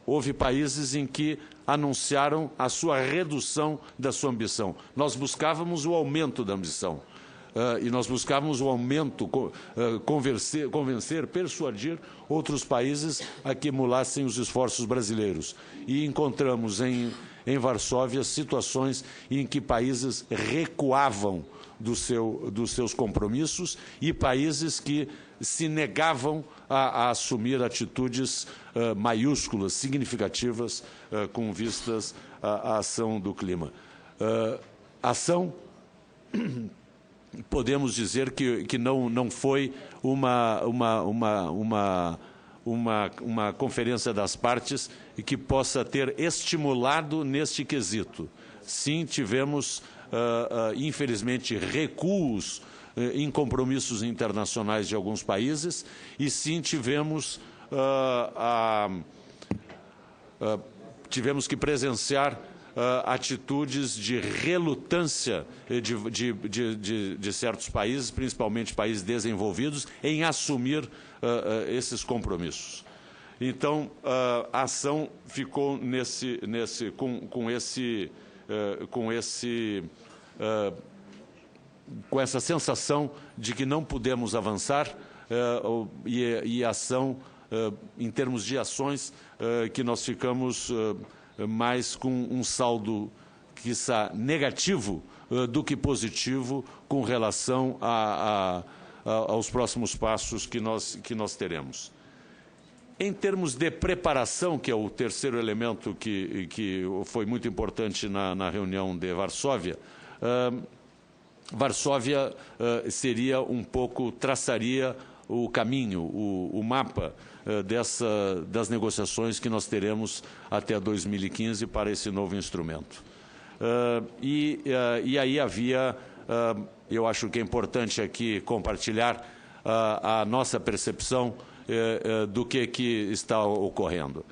houve países em que anunciaram a sua redução da sua ambição. Nós buscávamos o aumento da ambição. E nós buscávamos o aumento, convencer, persuadir outros países a que emulassem os esforços brasileiros. E encontramos em Varsóvia situações em que países recuavam dos seus compromissos e países que se negavam a assumir atitudes maiúsculas, significativas, com vistas à ação do clima. Ação... Podemos dizer que não foi uma conferência das partes e que possa ter estimulado neste quesito. Sim, tivemos, infelizmente, recuos em compromissos internacionais de alguns países e sim tivemos que presenciar atitudes de relutância de certos países, principalmente países desenvolvidos, em assumir esses compromissos. Então, a ação ficou com essa sensação de que não pudemos avançar e a ação, em termos de ações, que nós ficamos mais com um saldo, quiçá, negativo do que positivo com relação aos próximos passos que nós teremos. Em termos de preparação, que é o terceiro elemento que foi muito importante na reunião de Varsóvia, Varsóvia traçaria o caminho, o mapa das negociações que nós teremos até 2015 para esse novo instrumento. E aí havia, eu acho que é importante aqui compartilhar a nossa percepção do que está ocorrendo.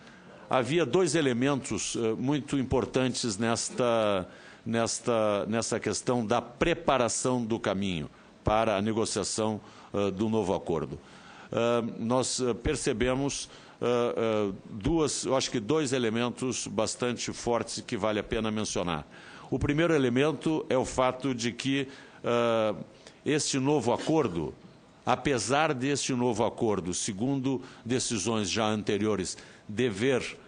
Havia dois elementos muito importantes nessa questão da preparação do caminho para a negociação do novo acordo. Nós percebemos eu acho que dois elementos bastante fortes que vale a pena mencionar. O primeiro elemento é o fato de que este novo acordo, apesar deste novo acordo, segundo decisões já anteriores, dever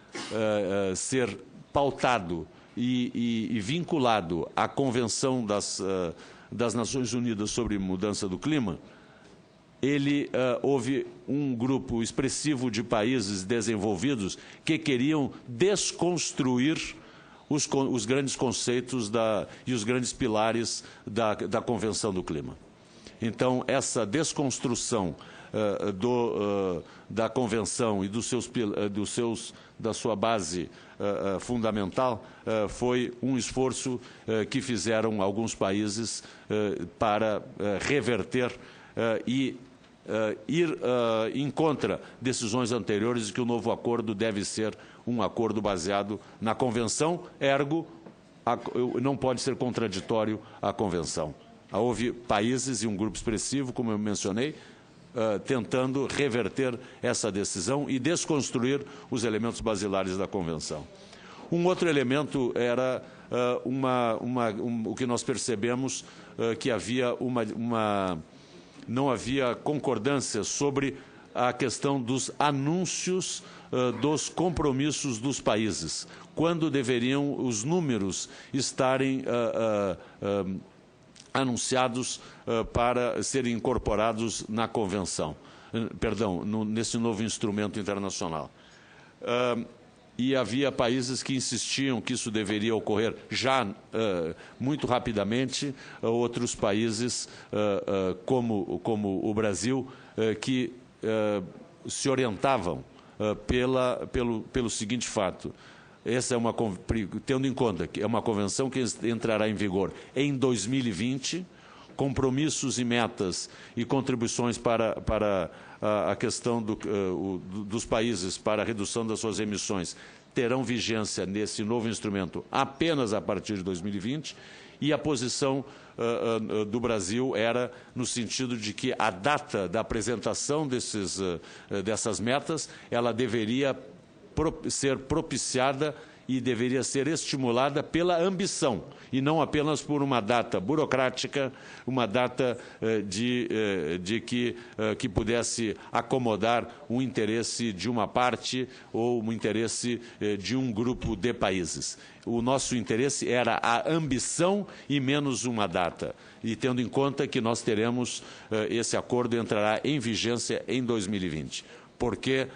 ser pautado e vinculado à Convenção das Nações Unidas sobre Mudança do Clima, houve um grupo expressivo de países desenvolvidos que queriam desconstruir os grandes conceitos e os grandes pilares da Convenção do Clima. Então, essa desconstrução da Convenção e da sua base fundamental foi um esforço que fizeram alguns países para reverter e ir em contra decisões anteriores de que o novo acordo deve ser um acordo baseado na Convenção, ergo não pode ser contraditório à Convenção. Houve países e um grupo expressivo, como eu mencionei, tentando reverter essa decisão e desconstruir os elementos basilares da Convenção. Um outro elemento era o que nós percebemos, que havia não havia concordância sobre a questão dos anúncios dos compromissos dos países, quando deveriam os números estarem anunciados para serem incorporados na Convenção, nesse novo instrumento internacional. E havia países que insistiam que isso deveria ocorrer já muito rapidamente, outros países, como o Brasil, que se orientavam pelo seguinte fato: essa é tendo em conta que é uma convenção que entrará em vigor em 2020, compromissos e metas e contribuições para a questão dos países para a redução das suas emissões terão vigência nesse novo instrumento apenas a partir de 2020, e a posição do Brasil era no sentido de que a data da apresentação dessas metas ela deveria ser propiciada e deveria ser estimulada pela ambição, e não apenas por uma data burocrática, uma data que pudesse acomodar um interesse de uma parte ou um interesse de um grupo de países. O nosso interesse era a ambição e menos uma data. E tendo em conta que nós teremos, esse acordo entrará em vigência em 2020. Porque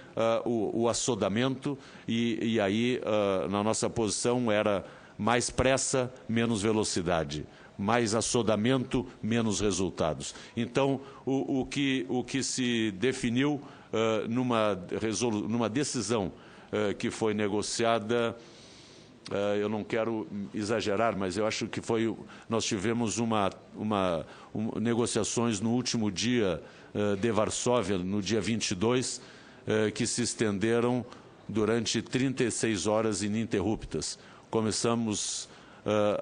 o assodamento, e aí na nossa posição era mais pressa, menos velocidade, mais assodamento, menos resultados. Então, o que se definiu numa decisão que foi negociada, eu não quero exagerar, mas eu acho que nós tivemos negociações no último dia de Varsóvia, no dia 22, que se estenderam durante 36 horas ininterruptas. Começamos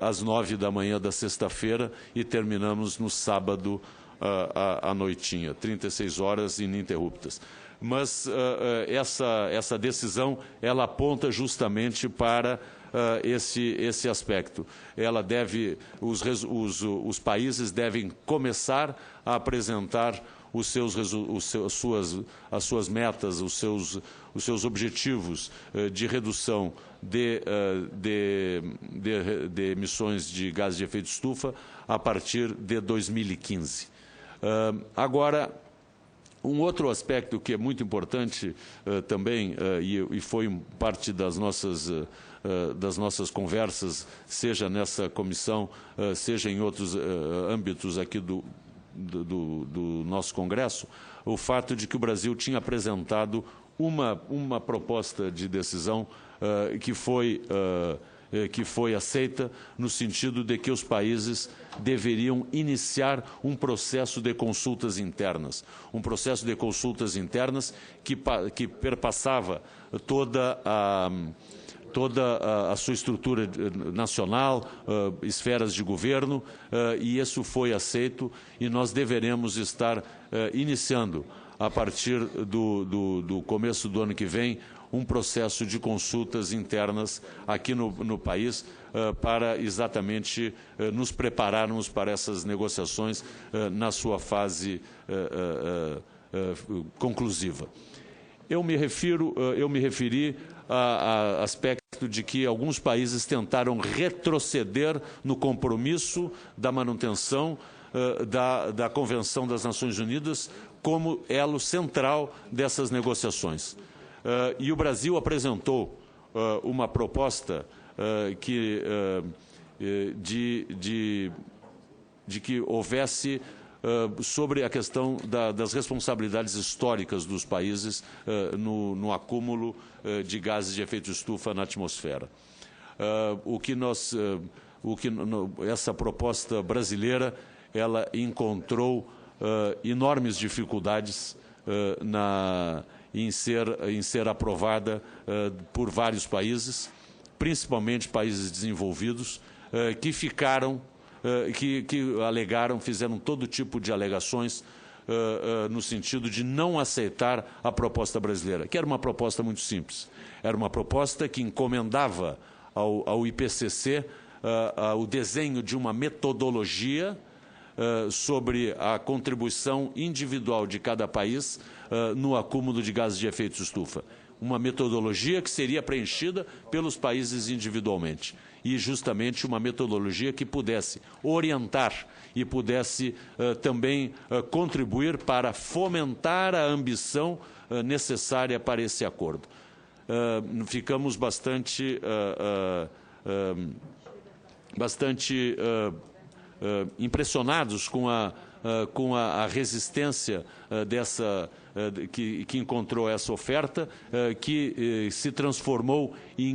às 9 da manhã da sexta-feira e terminamos no sábado à noitinha, 36 horas ininterruptas. Mas essa decisão, ela aponta justamente para esse aspecto. Ela os países devem começar a apresentar as suas metas, os seus objetivos de redução de emissões de gases de efeito estufa a partir de 2015. Agora, um outro aspecto que é muito importante também, e foi parte das nossas conversas, seja nessa comissão, seja em outros âmbitos aqui do nosso Congresso, o fato de que o Brasil tinha apresentado uma proposta de decisão que foi aceita no sentido de que os países deveriam iniciar um processo de consultas internas. Um processo de consultas internas que perpassava toda a sua estrutura nacional, esferas de governo, e isso foi aceito, e nós deveremos estar iniciando, a partir do começo do ano que vem, um processo de consultas internas aqui no país, para exatamente nos prepararmos para essas negociações na sua fase conclusiva. Eu me referi a aspecto de que alguns países tentaram retroceder no compromisso da manutenção da Convenção das Nações Unidas como elo central dessas negociações. E o Brasil apresentou uma proposta de que houvesse sobre a questão das responsabilidades históricas dos países no acúmulo de gases de efeito estufa na atmosfera. Essa proposta brasileira, ela encontrou enormes dificuldades em ser aprovada por vários países, principalmente países desenvolvidos, que ficaram, que alegaram, fizeram todo tipo de alegações no sentido de não aceitar a proposta brasileira, que era uma proposta muito simples. Era uma proposta que encomendava ao IPCC o desenho de uma metodologia sobre a contribuição individual de cada país no acúmulo de gases de efeito estufa. Uma metodologia que seria preenchida pelos países individualmente. E justamente uma metodologia que pudesse orientar e pudesse também contribuir para fomentar a ambição necessária para esse acordo. Ficamos bastante impressionados com a resistência que encontrou essa oferta, que se transformou em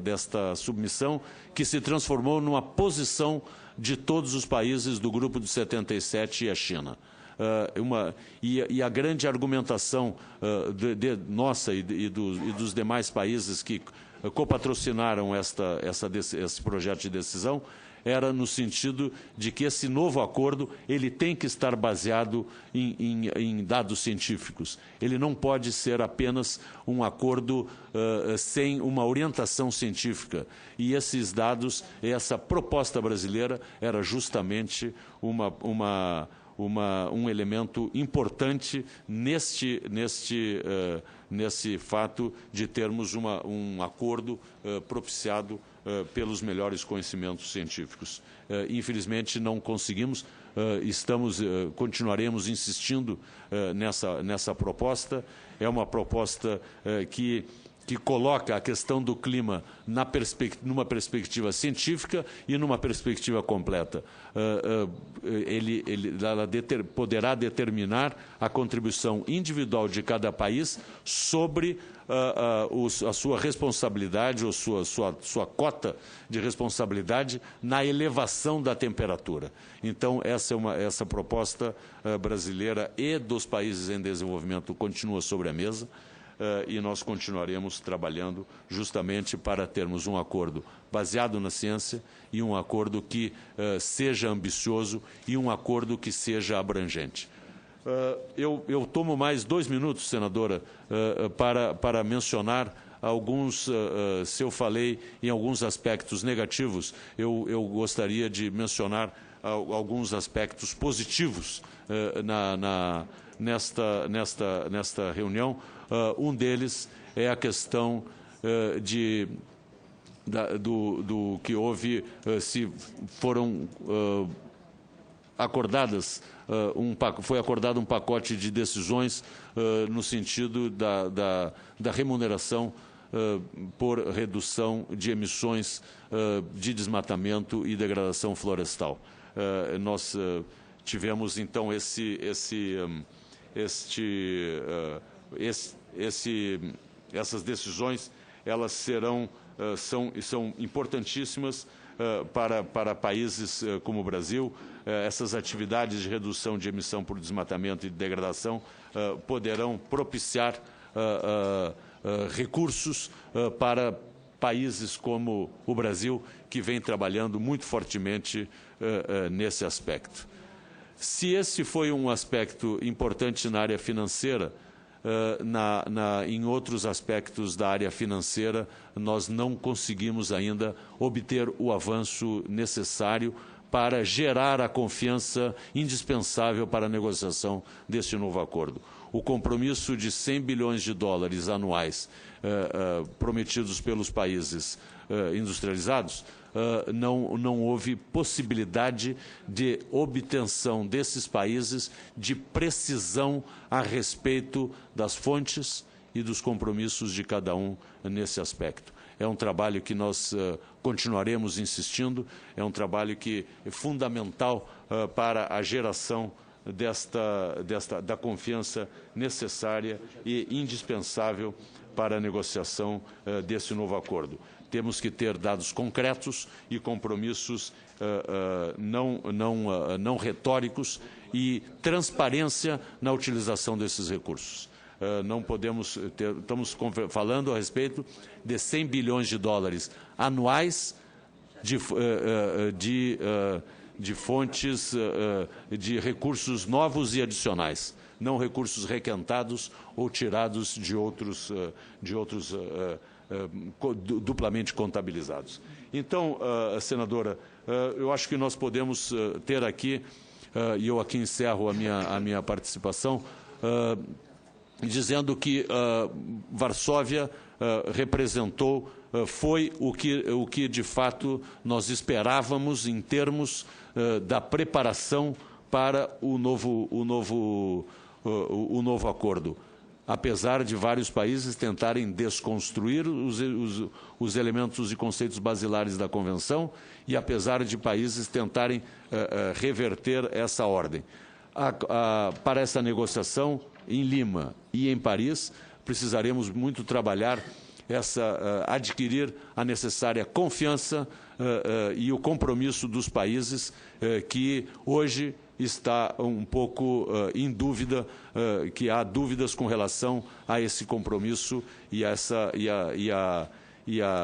desta submissão, que se transformou numa posição de todos os países do grupo de 77 e a China. E a grande argumentação nossa e dos demais países que copatrocinaram esse projeto de decisão era no sentido de que esse novo acordo ele tem que estar baseado em dados científicos. Ele não pode ser apenas um acordo sem uma orientação científica. E esses dados, essa proposta brasileira era justamente um elemento importante nesse fato de termos um acordo propiciado pelos melhores conhecimentos científicos. Infelizmente, não conseguimos, continuaremos insistindo nessa proposta. É uma proposta que coloca a questão do clima numa perspectiva científica e numa perspectiva completa. Ela poderá determinar a contribuição individual de cada país sobre a sua responsabilidade ou sua cota de responsabilidade na elevação da temperatura. Então, essa proposta brasileira e dos países em desenvolvimento continua sobre a mesa. E nós continuaremos trabalhando justamente para termos um acordo baseado na ciência e um acordo que seja ambicioso e um acordo que seja abrangente. Eu tomo mais 2 minutos, senadora, para mencionar alguns, se eu falei em alguns aspectos negativos, eu gostaria de mencionar alguns aspectos positivos nesta reunião. Um deles é a questão do que houve, se foram acordadas, foi acordado um pacote de decisões no sentido da remuneração por redução de emissões de desmatamento e degradação florestal. Nós tivemos, então, essas decisões, elas são importantíssimas para países como o Brasil. Essas atividades de redução de emissão por desmatamento e degradação poderão propiciar recursos para países como o Brasil, que vem trabalhando muito fortemente nesse aspecto. Se esse foi um aspecto importante na área financeira, em outros aspectos da área financeira, nós não conseguimos ainda obter o avanço necessário para gerar a confiança indispensável para a negociação deste novo acordo. O compromisso de 100 bilhões de dólares anuais prometidos pelos países industrializados, não houve possibilidade de obtenção desses países de precisão a respeito das fontes e dos compromissos de cada um nesse aspecto. É um trabalho que nós continuaremos insistindo, é um trabalho que é fundamental para a geração da confiança necessária e indispensável para a negociação desse novo acordo. Temos que ter dados concretos e compromissos não retóricos e transparência na utilização desses recursos. Não podemos estamos falando a respeito de 100 bilhões de dólares anuais de fontes de recursos novos e adicionais, não recursos requentados ou tirados de outros duplamente contabilizados. Então, senadora, eu acho que nós podemos ter aqui, e eu aqui encerro a minha participação, dizendo que Varsóvia representou, foi o que de fato nós esperávamos em termos da preparação para o novo acordo. Apesar de vários países tentarem desconstruir os elementos e conceitos basilares da Convenção e apesar de países tentarem reverter essa ordem. Para essa negociação, em Lima e em Paris, precisaremos muito trabalhar adquirir a necessária confiança e o compromisso dos países que hoje está um pouco em dúvida, que há dúvidas com relação a esse compromisso e a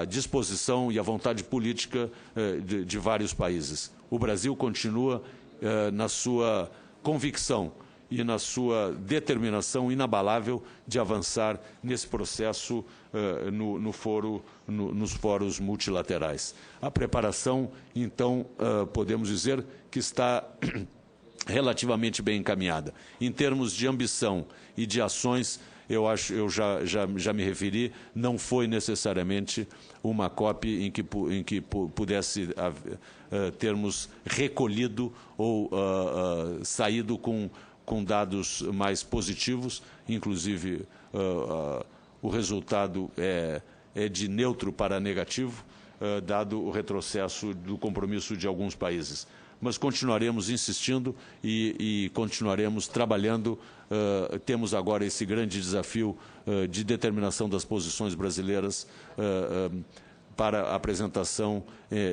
disposição e a vontade política de vários países. O Brasil continua na sua convicção e na sua determinação inabalável de avançar nesse processo nos fóruns multilaterais. A preparação, então, podemos dizer que está relativamente bem encaminhada. Em termos de ambição e de ações, eu já me referi, não foi necessariamente uma COP em que pudesse termos recolhido ou saído com dados mais positivos, inclusive o resultado é de neutro para negativo, dado o retrocesso do compromisso de alguns países. Mas continuaremos insistindo e continuaremos trabalhando. Temos agora esse grande desafio de determinação das posições brasileiras para a apresentação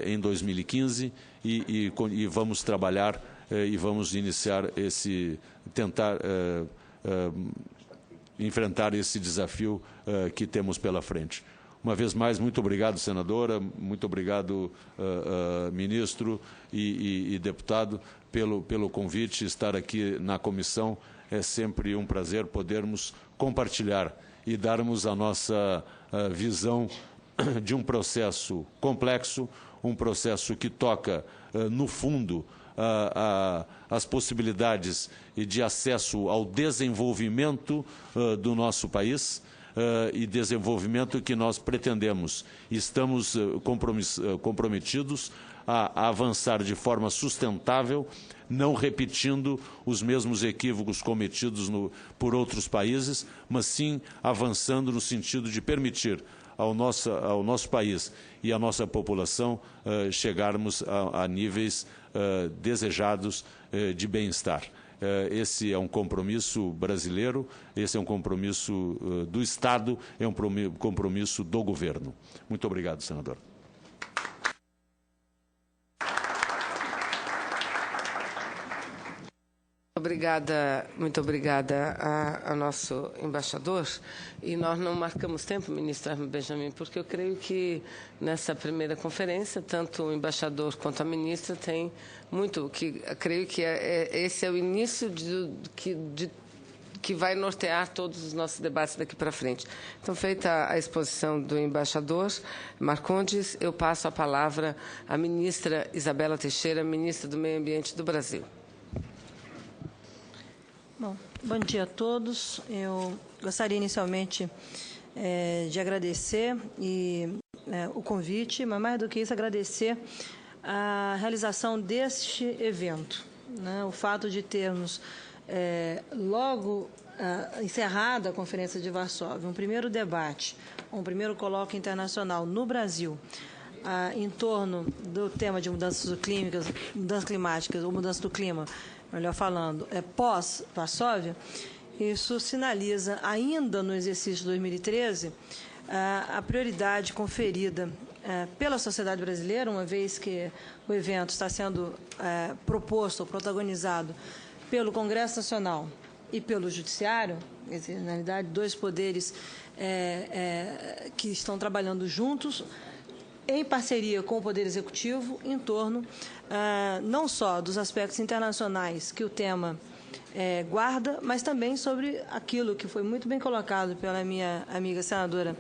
em 2015 e vamos trabalhar e vamos iniciar tentar enfrentar esse desafio que temos pela frente. Uma vez mais, muito obrigado, senadora, muito obrigado, ministro e deputado, pelo convite. Estar aqui na comissão é sempre um prazer podermos compartilhar e darmos a nossa visão de um processo complexo, um processo que toca, no fundo, as possibilidades de acesso ao desenvolvimento do nosso país, e desenvolvimento que nós pretendemos. Estamos comprometidos a avançar de forma sustentável, não repetindo os mesmos equívocos cometidos por outros países, mas sim avançando no sentido de permitir ao nosso país e à nossa população chegarmos a níveis desejados de bem-estar. Esse é um compromisso brasileiro, esse é um compromisso do Estado, é um compromisso do governo. Muito obrigado, senador. Muito obrigada ao nosso embaixador. E nós não marcamos tempo, ministro Herman Benjamin, porque eu creio que nessa primeira conferência, tanto o embaixador quanto a ministra têm muito, creio que esse é o início que vai nortear todos os nossos debates daqui para frente. Então, feita a exposição do embaixador Marcondes, eu passo a palavra à ministra Isabela Teixeira, ministra do Meio Ambiente do Brasil. Bom dia a todos. Eu gostaria inicialmente de agradecer o convite, mas mais do que isso, agradecer a realização deste evento. O fato de termos logo encerrada a Conferência de Varsóvia, um primeiro debate, um primeiro colóquio internacional no Brasil, em torno do tema de mudanças climáticas ou mudança do clima, melhor falando, pós-Varsóvia, isso sinaliza, ainda no exercício 2013, a prioridade conferida pela sociedade brasileira, uma vez que o evento está sendo proposto ou protagonizado pelo Congresso Nacional e pelo Judiciário, quer dizer, na realidade, dois poderes que estão trabalhando juntos em parceria com o Poder Executivo, em torno não só dos aspectos internacionais que o tema guarda, mas também sobre aquilo que foi muito bem colocado pela minha amiga senadora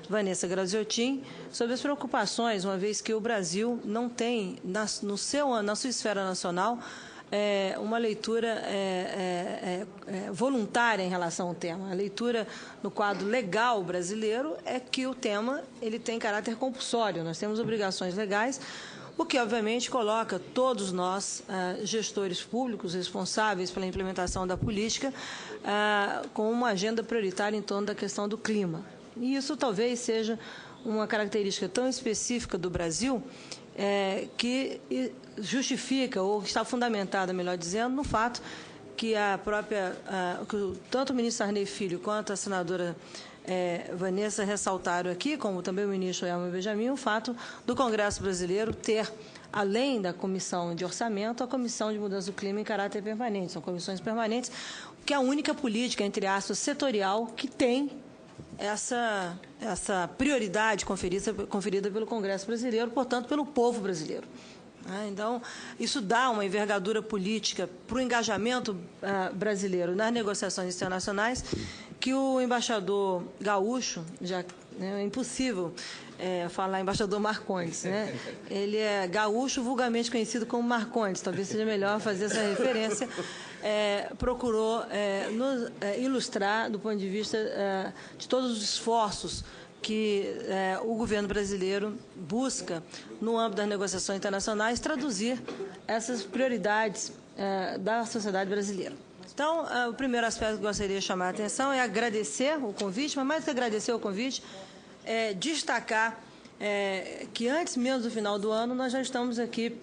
Vanessa Graziotin, sobre as preocupações, uma vez que o Brasil não tem, na sua esfera nacional, uma leitura voluntária em relação ao tema. A leitura no quadro legal brasileiro é que o tema ele tem caráter compulsório. Nós temos obrigações legais, o que, obviamente, coloca todos nós, gestores públicos responsáveis pela implementação da política, com uma agenda prioritária em torno da questão do clima. E isso talvez seja uma característica tão específica do Brasil que justifica, ou está fundamentada, melhor dizendo, no fato que tanto o ministro Sarney Filho quanto a senadora Vanessa ressaltaram aqui, como também o ministro Herman Benjamin, o fato do Congresso brasileiro ter, além da Comissão de Orçamento, a Comissão de Mudança do Clima em caráter permanente. São comissões permanentes, que é a única política, entre aspas, setorial que tem essa prioridade conferida pelo Congresso brasileiro, portanto, pelo povo brasileiro. Então, isso dá uma envergadura política para o engajamento brasileiro nas negociações internacionais que o embaixador gaúcho, é impossível falar embaixador Marcondes, né? Ele é gaúcho, vulgarmente conhecido como Marcondes, talvez seja melhor fazer essa referência, procurou nos ilustrar do ponto de vista de todos os esforços que o governo brasileiro busca, no âmbito das negociações internacionais, traduzir essas prioridades da sociedade brasileira. Então, o primeiro aspecto que eu gostaria de chamar a atenção é agradecer o convite, mas mais que agradecer o convite, destacar que antes mesmo do final do ano, nós já estamos aqui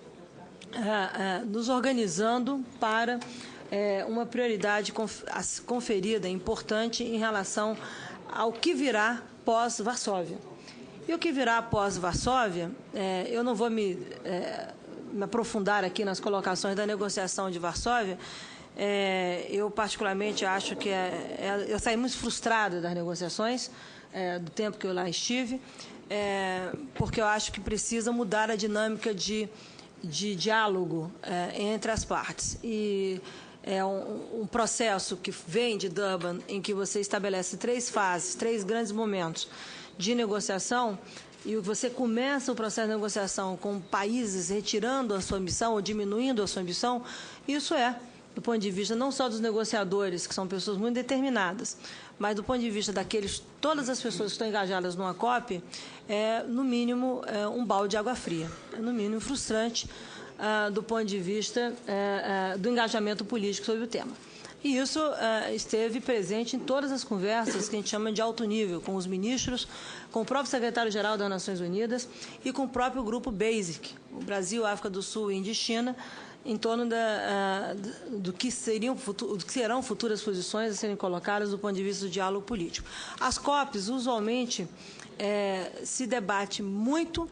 nos organizando para uma prioridade conferida, importante, em relação ao que virá pós-Varsóvia. E o que virá pós-Varsóvia, eu não vou me aprofundar aqui nas colocações da negociação de Varsóvia. Eu, particularmente, acho que eu saí muito frustrada das negociações, do tempo que eu lá estive, porque eu acho que precisa mudar a dinâmica de diálogo entre as partes. E é um processo que vem de Durban, em que você estabelece 3 fases, 3 grandes momentos de negociação, e você começa o processo de negociação com países retirando a sua ambição ou diminuindo a sua ambição. Isso do ponto de vista não só dos negociadores, que são pessoas muito determinadas, mas do ponto de vista todas as pessoas que estão engajadas numa COP, no mínimo, um balde de água fria. É, no mínimo, frustrante do ponto de vista do engajamento político sobre o tema. E isso esteve presente em todas as conversas que a gente chama de alto nível, com os ministros, com o próprio secretário-geral das Nações Unidas e com o próprio grupo BASIC, o Brasil, África do Sul, Índia e China, em torno do que serão futuras posições a serem colocadas do ponto de vista do diálogo político. As COPs, usualmente, se debate muito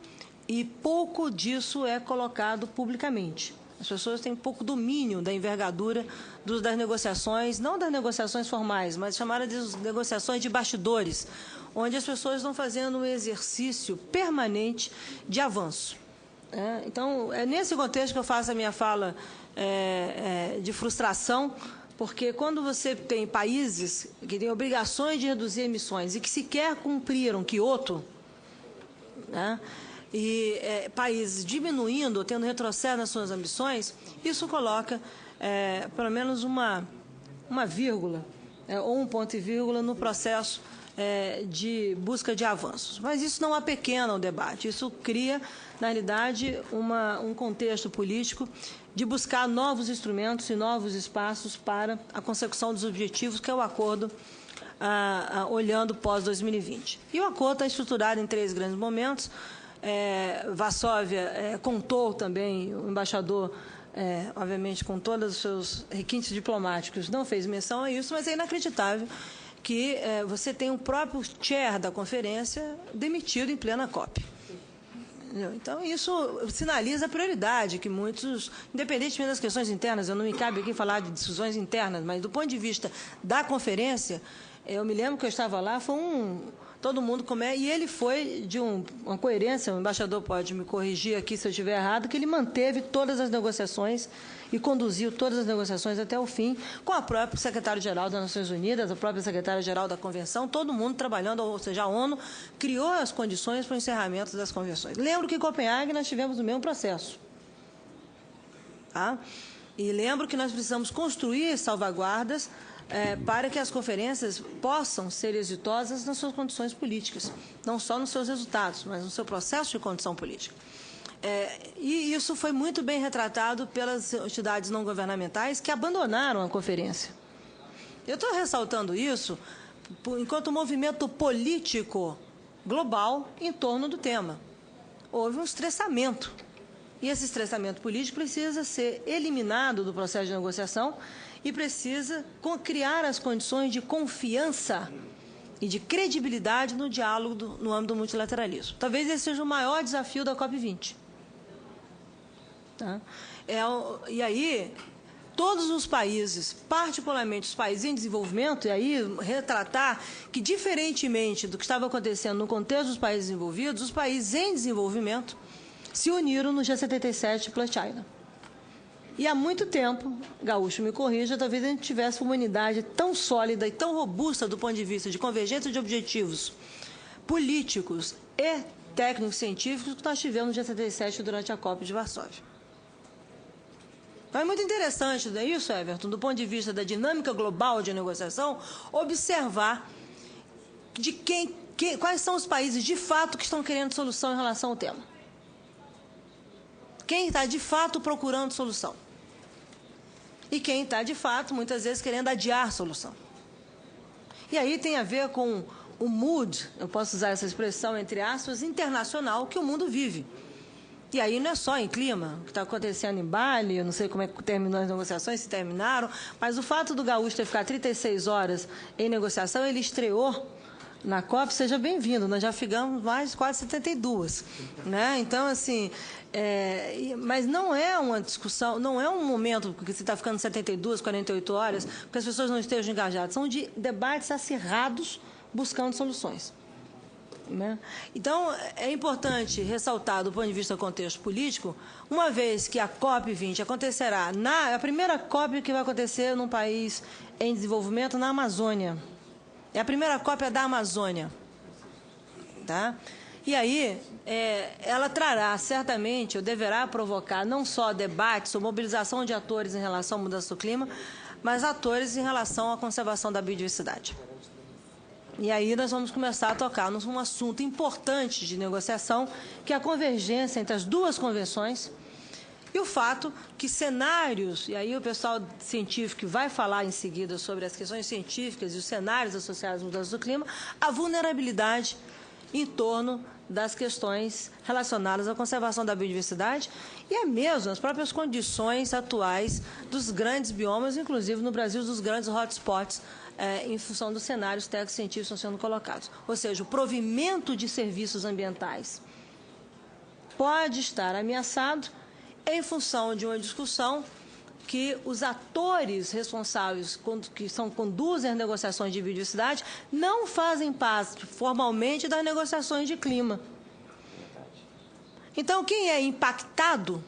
e pouco disso é colocado publicamente. As pessoas têm pouco domínio da envergadura das negociações, não das negociações formais, mas chamadas de negociações de bastidores, onde as pessoas estão fazendo um exercício permanente de avanço. Então, é nesse contexto que eu faço a minha fala de frustração, porque quando você tem países que têm obrigações de reduzir emissões e que sequer cumpriram Kyoto, e países diminuindo ou tendo retrocesso nas suas ambições, isso coloca pelo menos uma vírgula ou um ponto e vírgula no processo de busca de avanços. Mas isso não apequena o debate, isso cria, na realidade, um contexto político de buscar novos instrumentos e novos espaços para a consecução dos objetivos, que é o acordo olhando pós-2020. E o acordo está estruturado em 3 grandes momentos. Varsóvia contou também, o embaixador, obviamente, com todos os seus requintes diplomáticos, não fez menção a isso, mas é inacreditável que você tem o próprio chair da conferência demitido em plena COP. Então, isso sinaliza a prioridade que muitos, independentemente das questões internas, eu não me cabe aqui falar de decisões internas, mas do ponto de vista da conferência, eu me lembro que eu estava lá, todo mundo e ele foi de uma coerência, o embaixador pode me corrigir aqui se eu estiver errado, que ele manteve todas as negociações e conduziu todas as negociações até o fim, com a própria secretária-geral das Nações Unidas, a própria secretária-geral da Convenção, todo mundo trabalhando, ou seja, a ONU criou as condições para o encerramento das convenções. Lembro que em Copenhague nós tivemos o mesmo processo. Tá? E lembro que nós precisamos construir salvaguardas para que as conferências possam ser exitosas nas suas condições políticas, não só nos seus resultados, mas no seu processo de condição política. E isso foi muito bem retratado pelas entidades não governamentais que abandonaram a conferência. Eu estou ressaltando isso enquanto movimento político global em torno do tema. Houve um estressamento. E esse estressamento político precisa ser eliminado do processo de negociação e precisa criar as condições de confiança e de credibilidade no diálogo no âmbito do multilateralismo. Talvez esse seja o maior desafio da COP20. Tá? E aí, todos os países, particularmente os países em desenvolvimento, e aí retratar que, diferentemente do que estava acontecendo no contexto dos países desenvolvidos, os países em desenvolvimento se uniram no G77 plus China. E há muito tempo, Gaúcho me corrija, talvez a gente tivesse uma unidade tão sólida e tão robusta do ponto de vista de convergência de objetivos políticos e técnicos científicos que nós tivemos no G77 durante a COP de Varsóvia. Então, é muito interessante, não é isso, Everton, do ponto de vista da dinâmica global de negociação, observar quais são os países, de fato, que estão querendo solução em relação ao tema. Quem está, de fato, procurando solução. E quem está, de fato, muitas vezes, querendo adiar solução. E aí tem a ver com o mood, eu posso usar essa expressão, entre aspas, internacional que o mundo vive. E aí não é só em clima, o que está acontecendo em Bali, eu não sei como é que terminou as negociações, se terminaram, mas o fato do Gaúcho ter ficado 36 horas em negociação, ele estreou na COP, seja bem-vindo, nós já ficamos mais de quase 72. Né? Então, assim, mas não é uma discussão, não é um momento que você está ficando 72, 48 horas, porque as pessoas não estejam engajadas, são de debates acirrados buscando soluções. Né? Então, é importante ressaltar, do ponto de vista do contexto político, uma vez que a COP20 acontecerá, a primeira COP que vai acontecer num país em desenvolvimento na Amazônia. É a primeira COP da Amazônia. Tá? E aí, ela trará, certamente, ou deverá provocar, não só debates ou mobilização de atores em relação à mudança do clima, mas atores em relação à conservação da biodiversidade. E aí nós vamos começar a tocar num assunto importante de negociação, que é a convergência entre as duas convenções e o fato que cenários, e aí o pessoal científico vai falar em seguida sobre as questões científicas e os cenários associados à mudança do clima, a vulnerabilidade em torno das questões relacionadas à conservação da biodiversidade e mesmo as próprias condições atuais dos grandes biomas, inclusive no Brasil, dos grandes hotspots, em função dos cenários técnicos científicos que estão sendo colocados. Ou seja, o provimento de serviços ambientais pode estar ameaçado em função de uma discussão que os atores responsáveis que conduzem as negociações de biodiversidade não fazem parte formalmente das negociações de clima. Então, quem é impactado,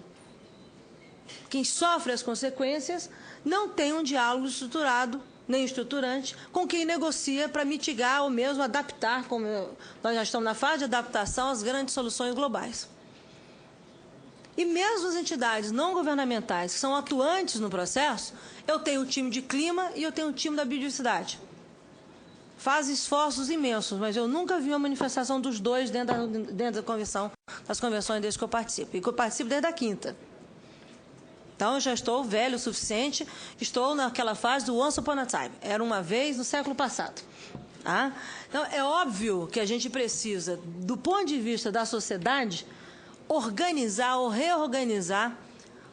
quem sofre as consequências, não tem um diálogo estruturado nem estruturante, com quem negocia para mitigar ou mesmo adaptar, como nós já estamos na fase de adaptação, às grandes soluções globais. E mesmo as entidades não governamentais que são atuantes no processo, eu tenho o time de clima e eu tenho o time da biodiversidade. Faz esforços imensos, mas eu nunca vi uma manifestação dos dois dentro da convenção, das convenções desde que eu participo. E que eu participo desde a 5ª. Então, eu já estou velho o suficiente, estou naquela fase do once upon a time. Era uma vez no século passado. Tá? Então, é óbvio que a gente precisa, do ponto de vista da sociedade, organizar ou reorganizar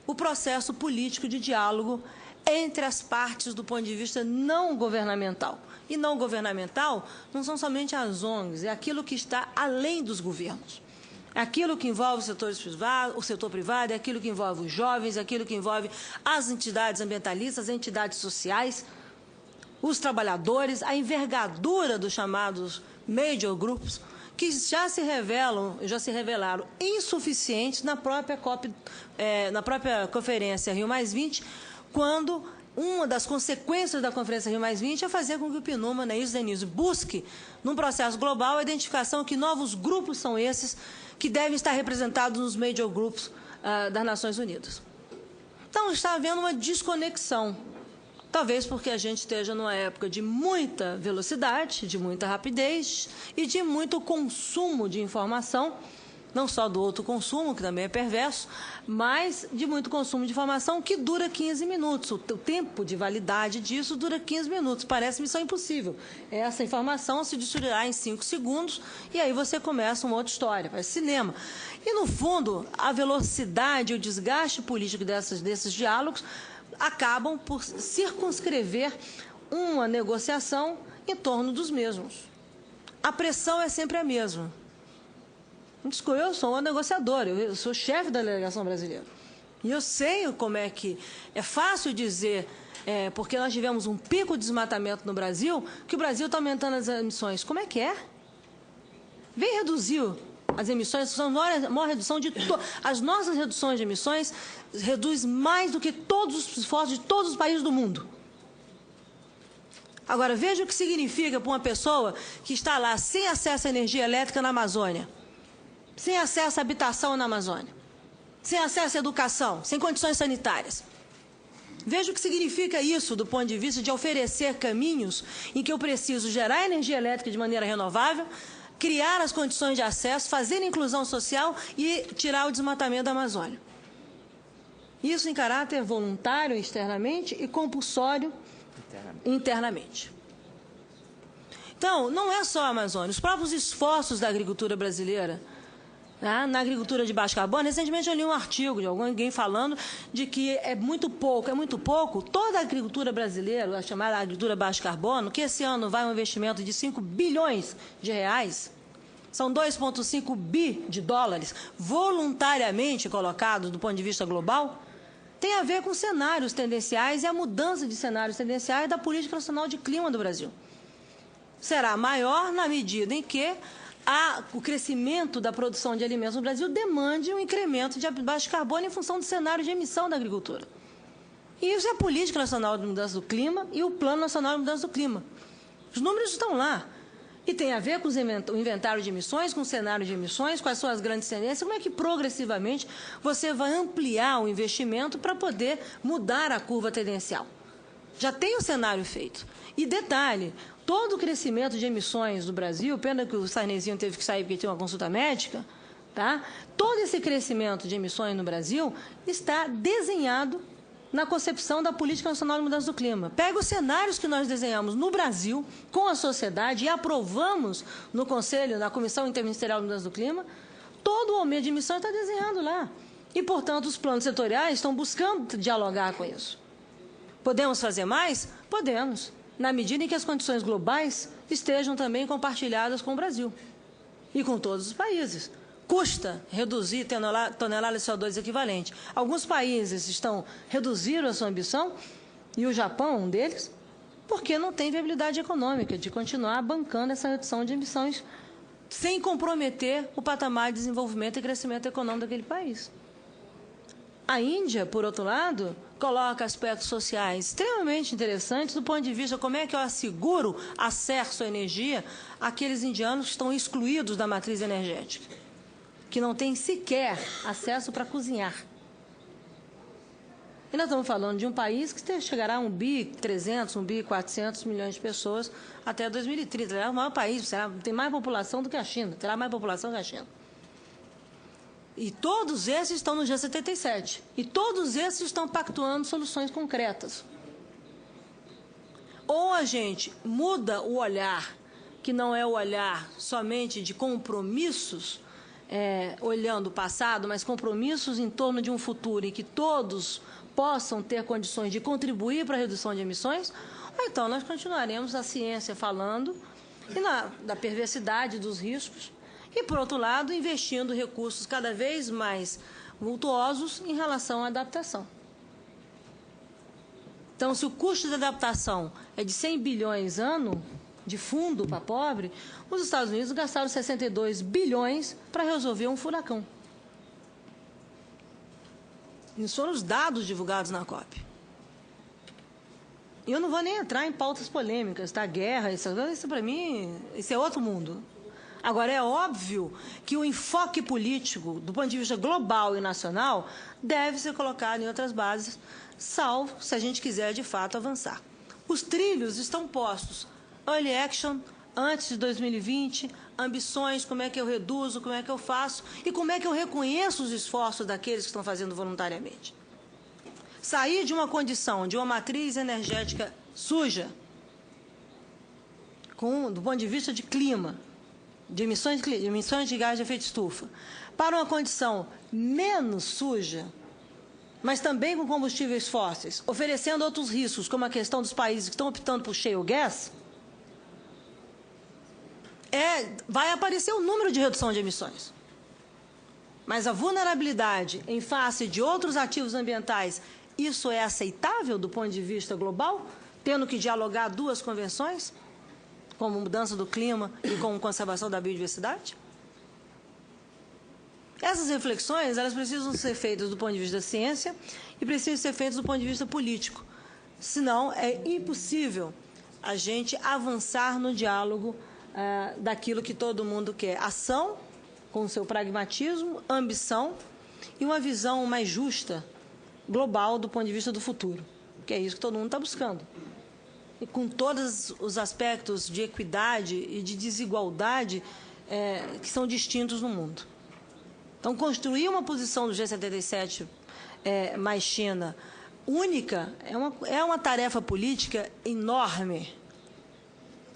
o processo político de diálogo entre as partes do ponto de vista não governamental. E não governamental não são somente as ONGs, é aquilo que está além dos governos. É aquilo que envolve o setor privado, é aquilo que envolve os jovens, é aquilo que envolve as entidades ambientalistas, as entidades sociais, os trabalhadores, a envergadura dos chamados major groups, que já se revelaram insuficientes na própria Conferência Rio+20, quando uma das consequências da Conferência Rio+20 é fazer com que o PNUMA, Neils Denise, busque, num processo global, a identificação que novos grupos são esses que devem estar representados nos major groups das Nações Unidas. Então, está havendo uma desconexão, talvez porque a gente esteja numa época de muita velocidade, de muita rapidez e de muito consumo de informação, não só do autoconsumo, que também é perverso, mas de muito consumo de informação que dura 15 minutos. O tempo de validade disso dura 15 minutos. Parece missão impossível. Essa informação se destruirá em 5 segundos e aí você começa uma outra história, parece cinema. E, no fundo, a velocidade e o desgaste político desses diálogos acabam por circunscrever uma negociação em torno dos mesmos. A pressão é sempre a mesma. Eu sou uma negociadora, eu sou chefe da delegação brasileira. E eu sei como é que é fácil dizer, porque nós tivemos um pico de desmatamento no Brasil, que o Brasil está aumentando as emissões. Como é que é? Vem reduzir as emissões, são a maior redução de as nossas reduções de emissões reduz mais do que todos os esforços de todos os países do mundo. Agora, veja o que significa para uma pessoa que está lá sem acesso à energia elétrica na Amazônia, sem acesso à habitação na Amazônia, sem acesso à educação, sem condições sanitárias. Veja o que significa isso do ponto de vista de oferecer caminhos em que eu preciso gerar energia elétrica de maneira renovável, criar as condições de acesso, fazer inclusão social e tirar o desmatamento da Amazônia. Isso em caráter voluntário externamente e compulsório internamente. Então, não é só a Amazônia. Os próprios esforços da agricultura brasileira, na agricultura de baixo carbono, recentemente eu li um artigo de alguém falando de que é muito pouco. Toda a agricultura brasileira, a chamada agricultura baixo carbono, que esse ano vai um investimento de 5 bilhões de reais, são 2,5 bi de dólares, voluntariamente colocados do ponto de vista global, tem a ver com cenários tendenciais e a mudança de cenários tendenciais da Política Nacional de Clima do Brasil. Será maior na medida em que o crescimento da produção de alimentos no Brasil demande um incremento de baixo carbono em função do cenário de emissão da agricultura. E isso é a Política Nacional de Mudança do Clima e o Plano Nacional de Mudança do Clima. Os números estão lá. E tem a ver com o inventário de emissões, com o cenário de emissões, quais são as grandes tendências, como é que progressivamente você vai ampliar o investimento para poder mudar a curva tendencial. Já tem o cenário feito. E detalhe, todo o crescimento de emissões do Brasil, pena que o Sarnezinho teve que sair porque tinha uma consulta médica, tá? Todo esse crescimento de emissões no Brasil está desenhado na concepção da Política Nacional de Mudança do Clima. Pega os cenários que nós desenhamos no Brasil, com a sociedade, e aprovamos no Conselho, na Comissão Interministerial de Mudança do Clima, todo o aumento de emissões está desenhado lá. E, portanto, os planos setoriais estão buscando dialogar com isso. Podemos fazer mais? Podemos, na medida em que as condições globais estejam também compartilhadas com o Brasil e com todos os países. Custa reduzir toneladas de CO2 equivalente. Alguns países reduziram a sua ambição, e o Japão, um deles, porque não tem viabilidade econômica de continuar bancando essa redução de emissões sem comprometer o patamar de desenvolvimento e crescimento econômico daquele país. A Índia, por outro lado, coloca aspectos sociais extremamente interessantes do ponto de vista de como é que eu asseguro acesso à energia àqueles indianos que estão excluídos da matriz energética, que não têm sequer acesso para cozinhar. E nós estamos falando de um país que chegará a 1.300, 1.400 milhões de pessoas até 2030. É o maior país, tem mais população do que a China, terá mais população que a China. E todos esses estão no G77. E todos esses estão pactuando soluções concretas. Ou a gente muda o olhar, que não é o olhar somente de compromissos, olhando o passado, mas compromissos em torno de um futuro em que todos possam ter condições de contribuir para a redução de emissões, ou então nós continuaremos a ciência falando da perversidade dos riscos e, por outro lado, investindo recursos cada vez mais vultuosos em relação à adaptação. Então, se o custo de adaptação é de 100 bilhões ano, de fundo para pobre, os Estados Unidos gastaram 62 bilhões para resolver um furacão. Isso foram os dados divulgados na COP. E eu não vou nem entrar em pautas polêmicas, tá? Guerra, isso para mim, isso é outro mundo. Agora, é óbvio que o enfoque político, do ponto de vista global e nacional, deve ser colocado em outras bases, salvo se a gente quiser, de fato, avançar. Os trilhos estão postos. Early action, antes de 2020, ambições, como é que eu reduzo, como é que eu faço e como é que eu reconheço os esforços daqueles que estão fazendo voluntariamente. Sair de uma condição, de uma matriz energética suja, do ponto de vista de clima, de emissões de gás de efeito estufa, para uma condição menos suja, mas também com combustíveis fósseis, oferecendo outros riscos, como a questão dos países que estão optando por shale gas, vai aparecer o número de redução de emissões. Mas a vulnerabilidade em face de outros ativos ambientais, isso é aceitável do ponto de vista global, tendo que dialogar duas convenções, como mudança do clima e como conservação da biodiversidade? Essas reflexões, elas precisam ser feitas do ponto de vista da ciência e precisam ser feitas do ponto de vista político. Senão, é impossível a gente avançar no diálogo daquilo que todo mundo quer. Ação, com o seu pragmatismo, ambição e uma visão mais justa, global, do ponto de vista do futuro. Que é isso que todo mundo está buscando. E com todos os aspectos de equidade e de desigualdade que são distintos no mundo. Então, construir uma posição do G77 mais China única é uma tarefa política enorme.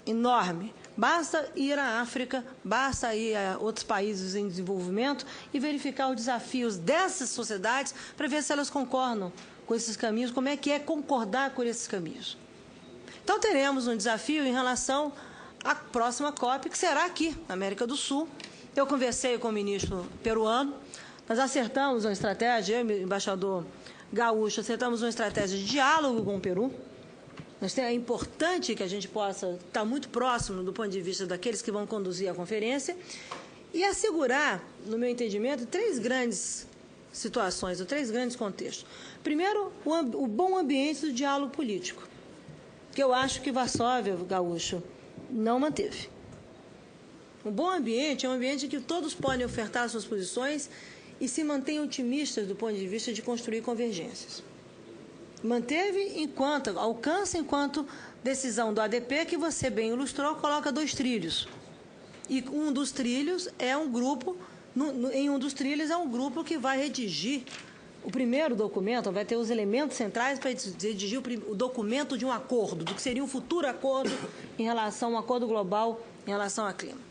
Enorme. Basta ir à África, basta ir a outros países em desenvolvimento e verificar os desafios dessas sociedades para ver se elas concordam com esses caminhos, como é que é concordar com esses caminhos. Então, teremos um desafio em relação à próxima COP, que será aqui, na América do Sul. Eu conversei com o ministro peruano, nós acertamos uma estratégia, eu e o embaixador Gaúcho, acertamos uma estratégia de diálogo com o Peru. É importante que a gente possa estar muito próximo do ponto de vista daqueles que vão conduzir a conferência e assegurar, no meu entendimento, três grandes situações, ou três grandes contextos. Primeiro, o bom ambiente do diálogo político, que eu acho que Varsóvia, Gaúcho, não manteve. Um bom ambiente é um ambiente em que todos podem ofertar suas posições e se mantêm otimistas do ponto de vista de construir convergências. Manteve enquanto decisão do ADP, que você bem ilustrou, coloca 2 trilhos. E um dos trilhos é um grupo, em um dos trilhos é um grupo que vai redigir o primeiro documento, vai ter os elementos centrais para redigir o documento de um acordo, do que seria um futuro acordo em relação a um acordo global em relação ao clima.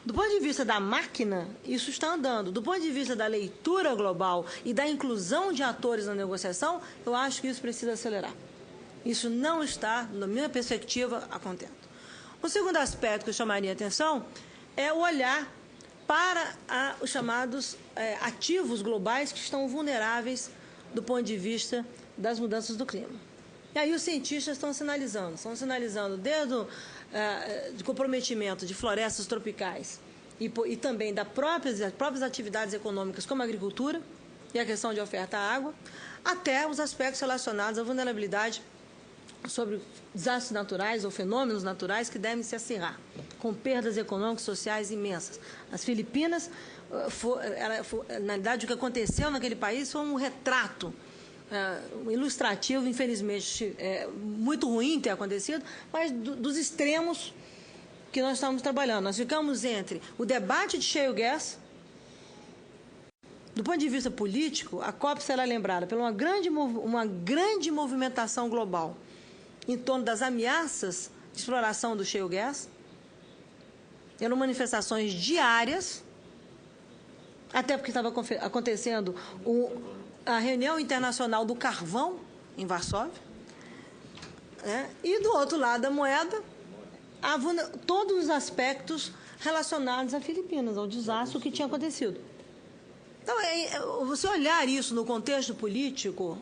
Do ponto de vista da máquina, isso está andando. Do ponto de vista da leitura global e da inclusão de atores na negociação, eu acho que isso precisa acelerar. Isso não está, na minha perspectiva, a contento. O segundo aspecto que eu chamaria a atenção é o olhar para os chamados ativos globais que estão vulneráveis do ponto de vista das mudanças do clima. E aí os cientistas estão sinalizando desde o de comprometimento de florestas tropicais e também das próprias atividades econômicas, como a agricultura e a questão de oferta à água, até os aspectos relacionados à vulnerabilidade sobre desastres naturais ou fenômenos naturais que devem se acirrar, com perdas econômicas e sociais imensas. As Filipinas, na verdade, o que aconteceu naquele país foi um retrato ilustrativo, infelizmente, muito ruim ter acontecido, mas dos extremos que nós estamos trabalhando. Nós ficamos entre o debate de shale gas. Do ponto de vista político, a COP será lembrada por uma grande movimentação global em torno das ameaças de exploração do shale gas. Eram manifestações diárias, até porque estava acontecendo a reunião internacional do carvão em Varsóvia, e do outro lado da moeda, todos os aspectos relacionados a Filipinas, ao desastre que tinha acontecido. Então, você olhar isso no contexto político,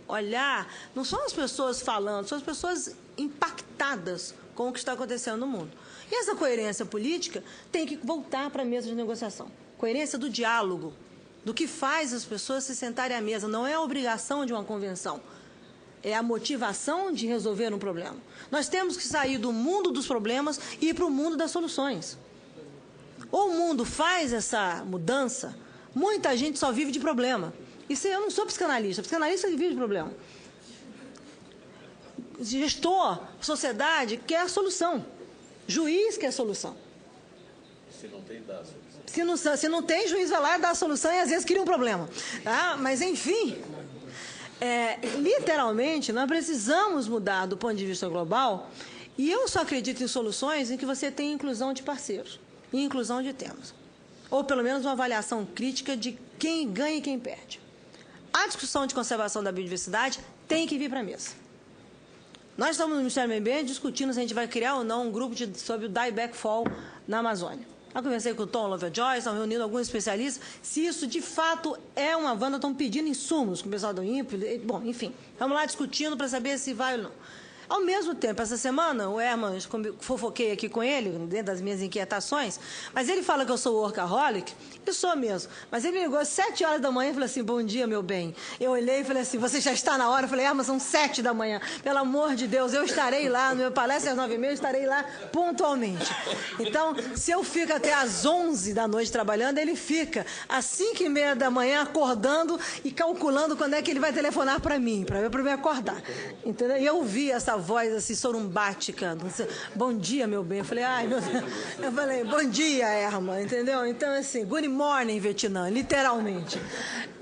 não são as pessoas falando, são as pessoas impactadas com o que está acontecendo no mundo. E essa coerência política tem que voltar para a mesa de negociação. Coerência do diálogo, do que faz as pessoas se sentarem à mesa. Não é a obrigação de uma convenção, é a motivação de resolver um problema. Nós temos que sair do mundo dos problemas e ir para o mundo das soluções. Ou o mundo faz essa mudança, muita gente só vive de problema. Isso eu não sou psicanalista vive de problema. Gestor, sociedade quer a solução. Juiz quer a solução. Se não tem, dá a solução. Se não tem, juiz vai lá dar a solução e às vezes cria um problema. Tá? Mas, enfim, literalmente, nós precisamos mudar do ponto de vista global, e eu só acredito em soluções em que você tem inclusão de parceiros e inclusão de temas. Ou, pelo menos, uma avaliação crítica de quem ganha e quem perde. A discussão de conservação da biodiversidade tem que vir para a mesa. Nós estamos no Ministério do Meio Ambiente discutindo se a gente vai criar ou não um grupo sobre o dieback fall na Amazônia. Eu conversei com o Tom Lovejoy, estão reunindo alguns especialistas, se isso de fato é uma vanda, estão pedindo insumos com o pessoal do INPE, bom, enfim, estamos lá discutindo para saber se vai ou não. Ao mesmo tempo, essa semana, o Herman, fofoquei aqui com ele, dentro das minhas inquietações, mas ele fala que eu sou workaholic, e sou mesmo. Mas ele me ligou às 7 horas da manhã e falou assim, bom dia, meu bem. Eu olhei e falei assim, você já está na hora? Eu falei, Herman, são 7 da manhã. Pelo amor de Deus, eu estarei lá, no meu palestra às 9h30, eu estarei lá pontualmente. Então, se eu fico até às 11 da noite trabalhando, ele fica às 5h30 da manhã acordando e calculando quando é que ele vai telefonar para mim me acordar. Entendeu? E eu ouvi essa voz assim, sorumbática. Bom dia, meu bem. Eu falei, ai, meu Deus. Eu falei, bom dia, Herman, entendeu? Então, assim, good morning, Vietnã, literalmente.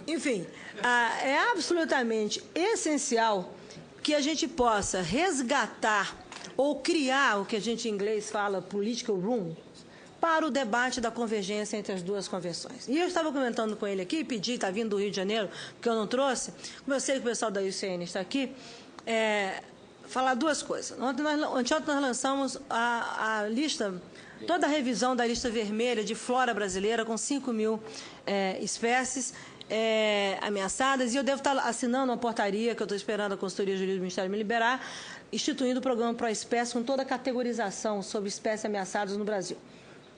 Enfim, é absolutamente essencial que a gente possa resgatar ou criar o que a gente em inglês fala political room para o debate da convergência entre as duas convenções. E eu estava comentando com ele aqui, pedi, está vindo do Rio de Janeiro, porque eu não trouxe, como eu sei que o pessoal da UCN está aqui, falar duas coisas. Ontem nós lançamos a lista, toda a revisão da lista vermelha de flora brasileira, com 5.000 espécies ameaçadas, e eu devo estar assinando uma portaria, que eu estou esperando a consultoria jurídica do Ministério me liberar, instituindo o programa Proespécie com toda a categorização sobre espécies ameaçadas no Brasil.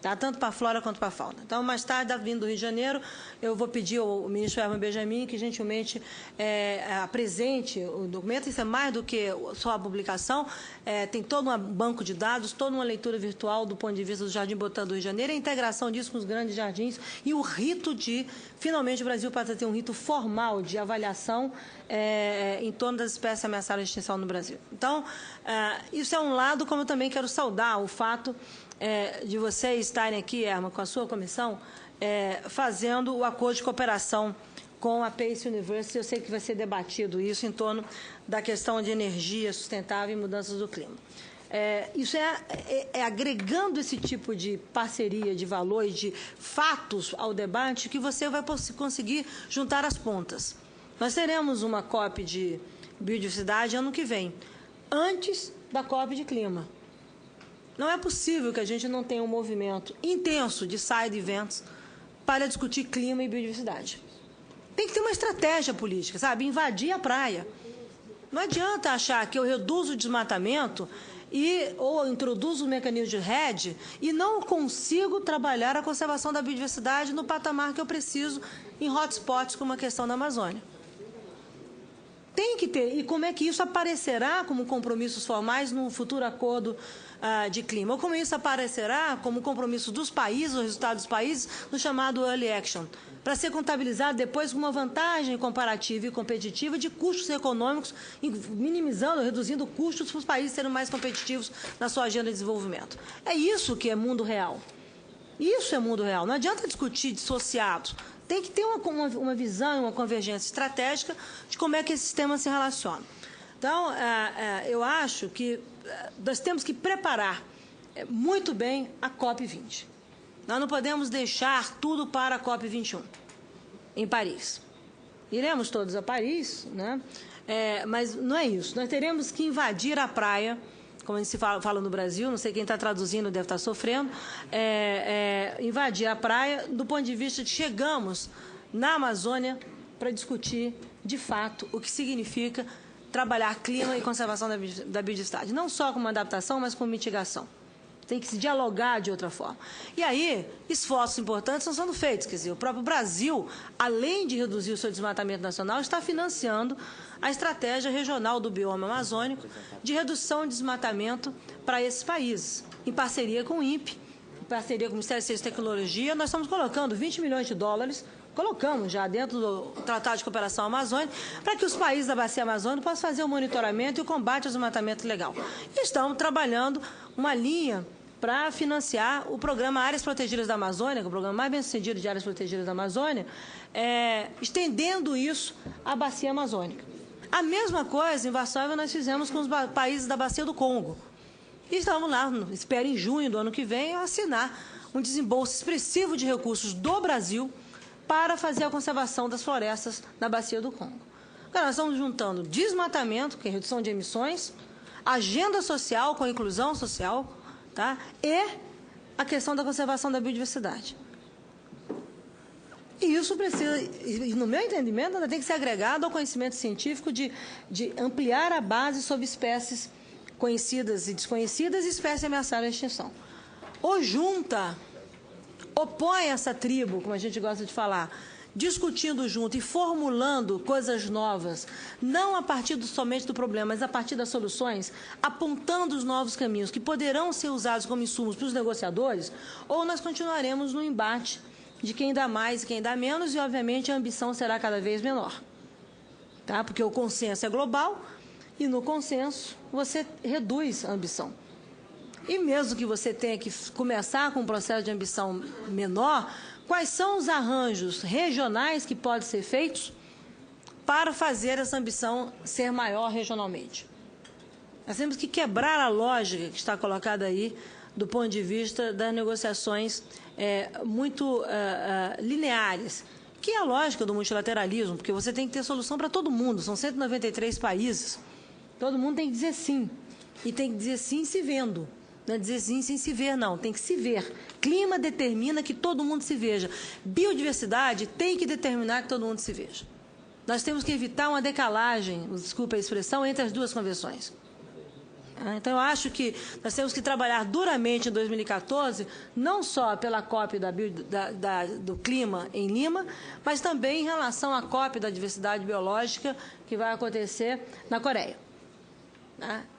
Tá? Tanto para a flora quanto para a fauna. Então, mais tarde, vindo do Rio de Janeiro, eu vou pedir ao ministro Herman Benjamin que gentilmente apresente o documento. Isso é mais do que só a publicação, tem todo um banco de dados, toda uma leitura virtual do ponto de vista do Jardim Botânico do Rio de Janeiro, a integração disso com os grandes jardins e o rito de, finalmente, o Brasil passa a ter um rito formal de avaliação em torno das espécies ameaçadas de extinção no Brasil. Então, isso é um lado, como eu também quero saudar o fato de vocês estarem aqui, Herman, com a sua comissão, fazendo o acordo de cooperação com a Pace University. Eu sei que vai ser debatido isso em torno da questão de energia sustentável e mudanças do clima. Isso agregando esse tipo de parceria, de valor e de fatos ao debate que você vai conseguir juntar as pontas. Nós teremos uma COP de biodiversidade ano que vem, antes da COP de clima. Não é possível que a gente não tenha um movimento intenso de side events para discutir clima e biodiversidade. Tem que ter uma estratégia política, sabe? Invadir a praia. Não adianta achar que eu reduzo o desmatamento ou introduzo o mecanismo de REDD e não consigo trabalhar a conservação da biodiversidade no patamar que eu preciso em hotspots como a questão da Amazônia. Tem que ter. E como é que isso aparecerá como compromissos formais no futuro acordo de clima? Ou como isso aparecerá como compromisso dos países, o resultado dos países, no chamado Early Action, para ser contabilizado depois com uma vantagem comparativa e competitiva de custos econômicos, minimizando, reduzindo custos para os países serem mais competitivos na sua agenda de desenvolvimento. É isso que é mundo real. Isso é mundo real. Não adianta discutir dissociados. Tem que ter uma visão, uma convergência estratégica de como é que esses temas se relacionam. Então, eu acho que nós temos que preparar muito bem a COP20. Nós não podemos deixar tudo para a COP21, em Paris. Iremos todos a Paris, né? Mas não é isso. Nós teremos que invadir a praia, como a gente fala no Brasil, não sei quem está traduzindo deve estar sofrendo, invadir a praia do ponto de vista de chegamos na Amazônia para discutir, de fato, o que significa trabalhar clima e conservação da biodiversidade, não só com adaptação, mas com mitigação. Tem que se dialogar de outra forma. E aí, esforços importantes estão sendo feitos. Quer dizer, o próprio Brasil, além de reduzir o seu desmatamento nacional, está financiando a estratégia regional do bioma amazônico de redução de desmatamento para esses países, em parceria com o INPE, em parceria com o Ministério da Ciência e Tecnologia. Nós estamos colocando 20 milhões de dólares, colocamos já dentro do Tratado de Cooperação Amazônica, para que os países da Bacia Amazônica possam fazer o monitoramento e o combate ao desmatamento ilegal. E estamos trabalhando uma linha para financiar o programa Áreas Protegidas da Amazônia, que é o programa mais bem-sucedido de Áreas Protegidas da Amazônia, estendendo isso à Bacia Amazônica. A mesma coisa, em Varsóvia, nós fizemos com os países da Bacia do Congo. E estamos lá, espero em junho do ano que vem, assinar um desembolso expressivo de recursos do Brasil para fazer a conservação das florestas na Bacia do Congo. Agora, nós estamos juntando desmatamento, que é redução de emissões, agenda social com a inclusão social, tá? E a questão da conservação da biodiversidade. E isso precisa, no meu entendimento, ainda tem que ser agregado ao conhecimento científico de ampliar a base sobre espécies conhecidas e desconhecidas e espécies ameaçadas de extinção. Ou junta, opõe essa tribo, como a gente gosta de falar, discutindo junto e formulando coisas novas, não a partir somente do problema, mas a partir das soluções, apontando os novos caminhos que poderão ser usados como insumos para os negociadores, ou nós continuaremos no embate de quem dá mais e quem dá menos, e, obviamente, a ambição será cada vez menor. Tá? Porque o consenso é global, e no consenso você reduz a ambição. E mesmo que você tenha que começar com um processo de ambição menor, quais são os arranjos regionais que podem ser feitos para fazer essa ambição ser maior regionalmente? Nós temos que quebrar a lógica que está colocada aí do ponto de vista das negociações muito lineares, que é a lógica do multilateralismo, porque você tem que ter solução para todo mundo, são 193 países, todo mundo tem que dizer sim, e tem que dizer sim se vendo. Não é dizer sim sem se ver, não. Tem que se ver. Clima determina que todo mundo se veja. Biodiversidade tem que determinar que todo mundo se veja. Nós temos que evitar uma decalagem, desculpa a expressão, entre as duas convenções. Então, eu acho que nós temos que trabalhar duramente em 2014, não só pela COP do clima em Lima, mas também em relação à COP da diversidade biológica que vai acontecer na Coreia.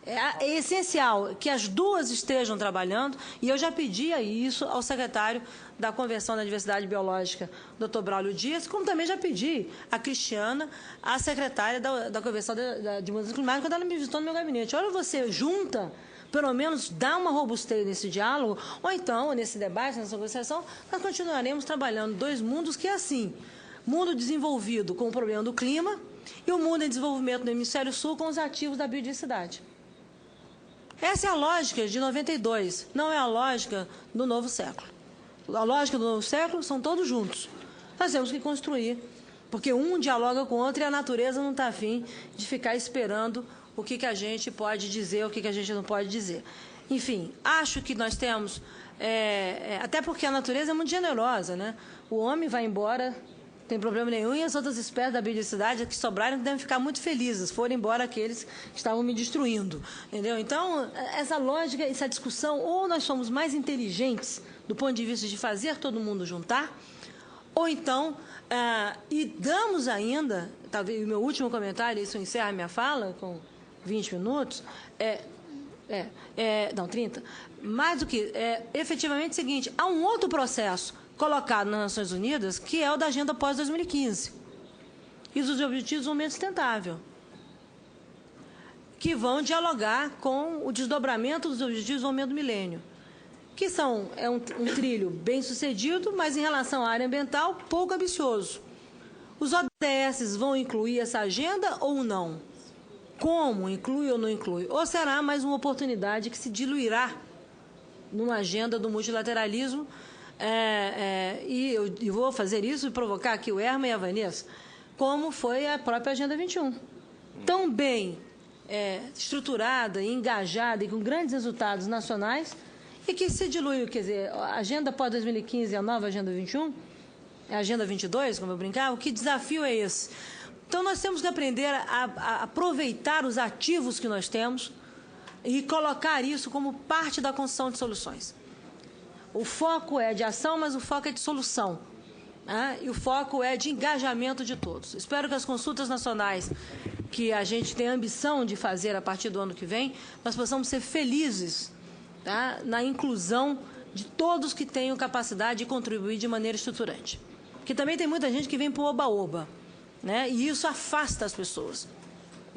É essencial que as duas estejam trabalhando, e eu já pedi isso ao secretário da Convenção da Diversidade Biológica, Dr. Braulio Dias, como também já pedi a Cristiana, a secretária da Convenção de Mudança Climática, quando ela me visitou no meu gabinete. Olha, você junta, pelo menos dá uma robustez nesse diálogo, ou então, nesse debate, nessa negociação, nós continuaremos trabalhando dois mundos que é assim, mundo desenvolvido com o problema do clima, e o mundo em desenvolvimento no hemisfério sul com os ativos da biodiversidade. Essa é a lógica de 92, não é a lógica do novo século. A lógica do novo século são todos juntos. Nós temos que construir, porque um dialoga com o outro e a natureza não está afim de ficar esperando o que a gente pode dizer, o que a gente não pode dizer. Enfim, acho que nós temos, até porque a natureza é muito generosa, né? O homem vai embora, não tem problema nenhum, e as outras espécies da biodiversidade que sobrarem devem ficar muito felizes, foram embora aqueles que estavam me destruindo. Entendeu? Então, essa lógica, essa discussão, ou nós somos mais inteligentes do ponto de vista de fazer todo mundo juntar, ou então, e damos ainda, talvez o meu último comentário, isso encerra a minha fala, com 20 minutos, não, 30, mais do que, efetivamente é o seguinte, há um outro processo colocado nas Nações Unidas, que é o da Agenda pós-2015, e dos Objetivos de Desenvolvimento Sustentável, que vão dialogar com o desdobramento dos Objetivos de Desenvolvimento do Milênio, que é um trilho bem sucedido, mas em relação à área ambiental, pouco ambicioso. Os ODS vão incluir essa agenda ou não? Como? Inclui ou não inclui? Ou será mais uma oportunidade que se diluirá numa agenda do multilateralismo? E eu vou fazer isso e provocar aqui o Herman e a Vanessa, como foi a própria Agenda 21. Tão bem estruturada, engajada e com grandes resultados nacionais, e que se dilui, quer dizer, a Agenda pós-2015 e a nova Agenda 21, a Agenda 22, como eu brincava, que desafio é esse? Então, nós temos que aprender a aproveitar os ativos que nós temos e colocar isso como parte da construção de soluções. O foco é de ação, mas o foco é de solução. Né? E o foco é de engajamento de todos. Espero que as consultas nacionais que a gente tem a ambição de fazer a partir do ano que vem, nós possamos ser felizes, tá, na inclusão de todos que tenham capacidade de contribuir de maneira estruturante. Porque também tem muita gente que vem para o oba-oba, né? E isso afasta as pessoas.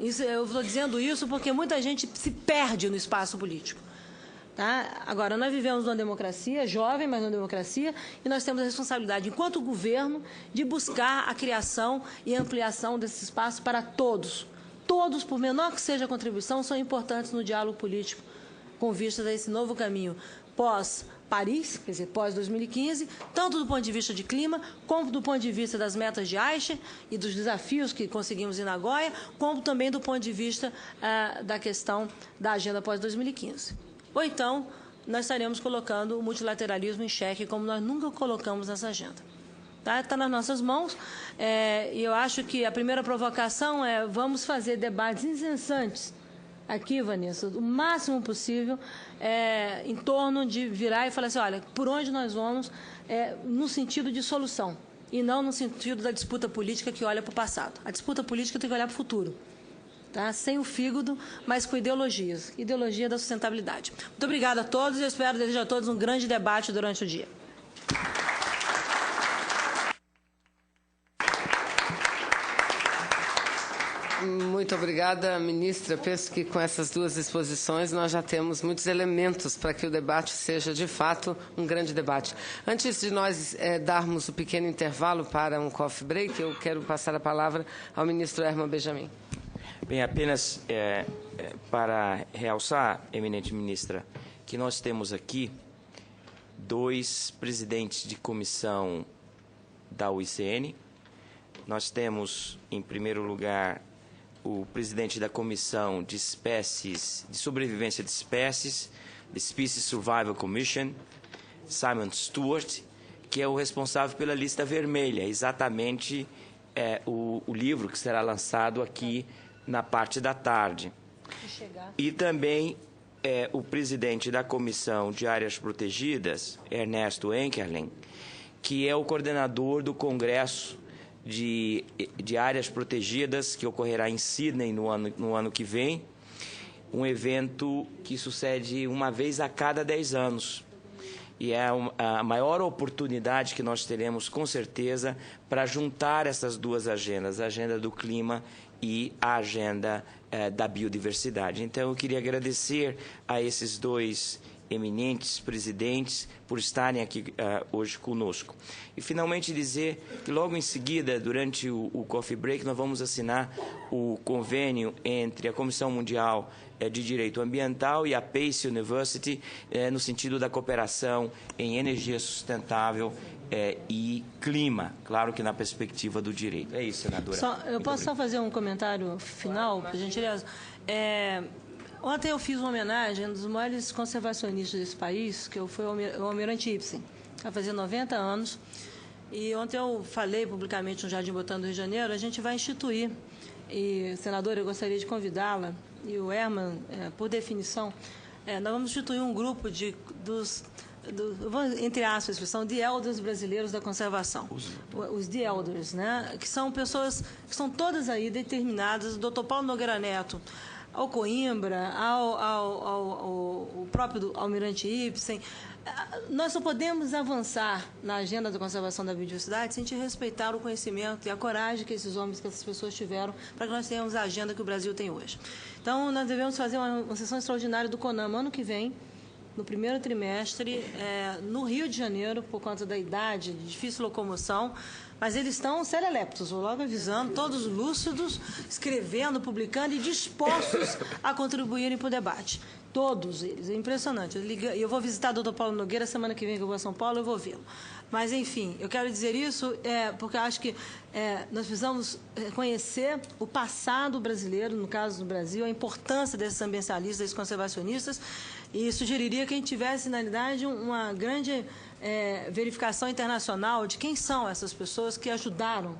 Eu estou dizendo isso porque muita gente se perde no espaço político. Tá? Agora, nós vivemos numa democracia, jovem, mas numa democracia, e nós temos a responsabilidade, enquanto governo, de buscar a criação e ampliação desse espaço para todos. Todos, por menor que seja a contribuição, são importantes no diálogo político, com vistas a esse novo caminho pós-Paris, quer dizer, pós-2015, tanto do ponto de vista de clima, como do ponto de vista das metas de Aichi e dos desafios que conseguimos em Nagoya, como também do ponto de vista da questão da agenda pós-2015. Ou então, nós estaremos colocando o multilateralismo em xeque, como nós nunca colocamos nessa agenda. Está nas nossas mãos, e eu acho que a primeira provocação é vamos fazer debates incessantes aqui, Vanessa, o máximo possível, em torno de virar e falar assim, olha, por onde nós vamos, no sentido de solução, e não no sentido da disputa política que olha para o passado. A disputa política tem que olhar para o futuro. Tá? Sem o fígado, mas com ideologias. Ideologia da sustentabilidade. Muito obrigada a todos e eu espero desejar a todos um grande debate durante o dia. Muito obrigada, ministra. Penso que com essas duas exposições nós já temos muitos elementos para que o debate seja, de fato, um grande debate. Antes de nós darmos o pequeno intervalo para um coffee break, eu quero passar a palavra ao ministro Herman Benjamin. Bem, apenas para realçar, eminente ministra, que nós temos aqui 2 presidentes de comissão da UICN. Nós temos, em primeiro lugar, o presidente da Comissão de Sobrevivência de Espécies, the Species Survival Commission, Simon Stewart, que é o responsável pela lista vermelha, exatamente o livro que será lançado aqui na parte da tarde. E também o presidente da Comissão de Áreas Protegidas, Ernesto Enkerlin, que é o coordenador do Congresso de Áreas Protegidas, que ocorrerá em Sydney no ano que vem, um evento que sucede uma vez a cada 10 anos. E é a maior oportunidade que nós teremos, com certeza, para juntar essas duas agendas, a agenda do clima e a agenda da biodiversidade. Então, eu queria agradecer a esses 2 eminentes presidentes por estarem aqui hoje conosco. E, finalmente, dizer que, logo em seguida, durante o coffee break, nós vamos assinar o convênio entre a Comissão Mundial de Direito Ambiental e a Pace University, no sentido da cooperação em energia sustentável e clima, claro que na perspectiva do direito. É isso, senadora. Eu posso só fazer um comentário final, por gentileza? Ontem eu fiz uma homenagem a um dos maiores conservacionistas desse país, que foi o Almirante Ibsen, vai fazer 90 anos. E ontem eu falei publicamente no Jardim Botânico do Rio de Janeiro, a gente vai instituir, e, senadora, eu gostaria de convidá-la, e o Herman, por definição, nós vamos instituir um grupo eu vou, entre aspas, a expressão, de elders brasileiros da conservação. Os de elders, né? Que são pessoas que estão todas aí determinadas, o Dr. Paulo Nogueira Neto, ao Coimbra, ao próprio Almirante Ibsen. Nós só podemos avançar na agenda da conservação da biodiversidade se a gente respeitar o conhecimento e a coragem que esses homens, que essas pessoas tiveram, para que nós tenhamos a agenda que o Brasil tem hoje. Então, nós devemos fazer uma sessão extraordinária do CONAMA ano que vem, no primeiro trimestre, no Rio de Janeiro, por conta da idade, de difícil locomoção, mas eles estão sereleptos, vou logo avisando, todos lúcidos, escrevendo, publicando e dispostos a contribuírem para o debate. Todos eles, é impressionante. Eu vou visitar o Dr. Paulo Nogueira semana que vem, que eu vou a São Paulo, eu vou vê-lo. Mas, enfim, eu quero dizer isso porque eu acho que nós precisamos conhecer o passado brasileiro, no caso do Brasil, a importância desses ambientalistas, desses conservacionistas, e sugeriria que a gente tivesse, na realidade, uma grande verificação internacional de quem são essas pessoas que ajudaram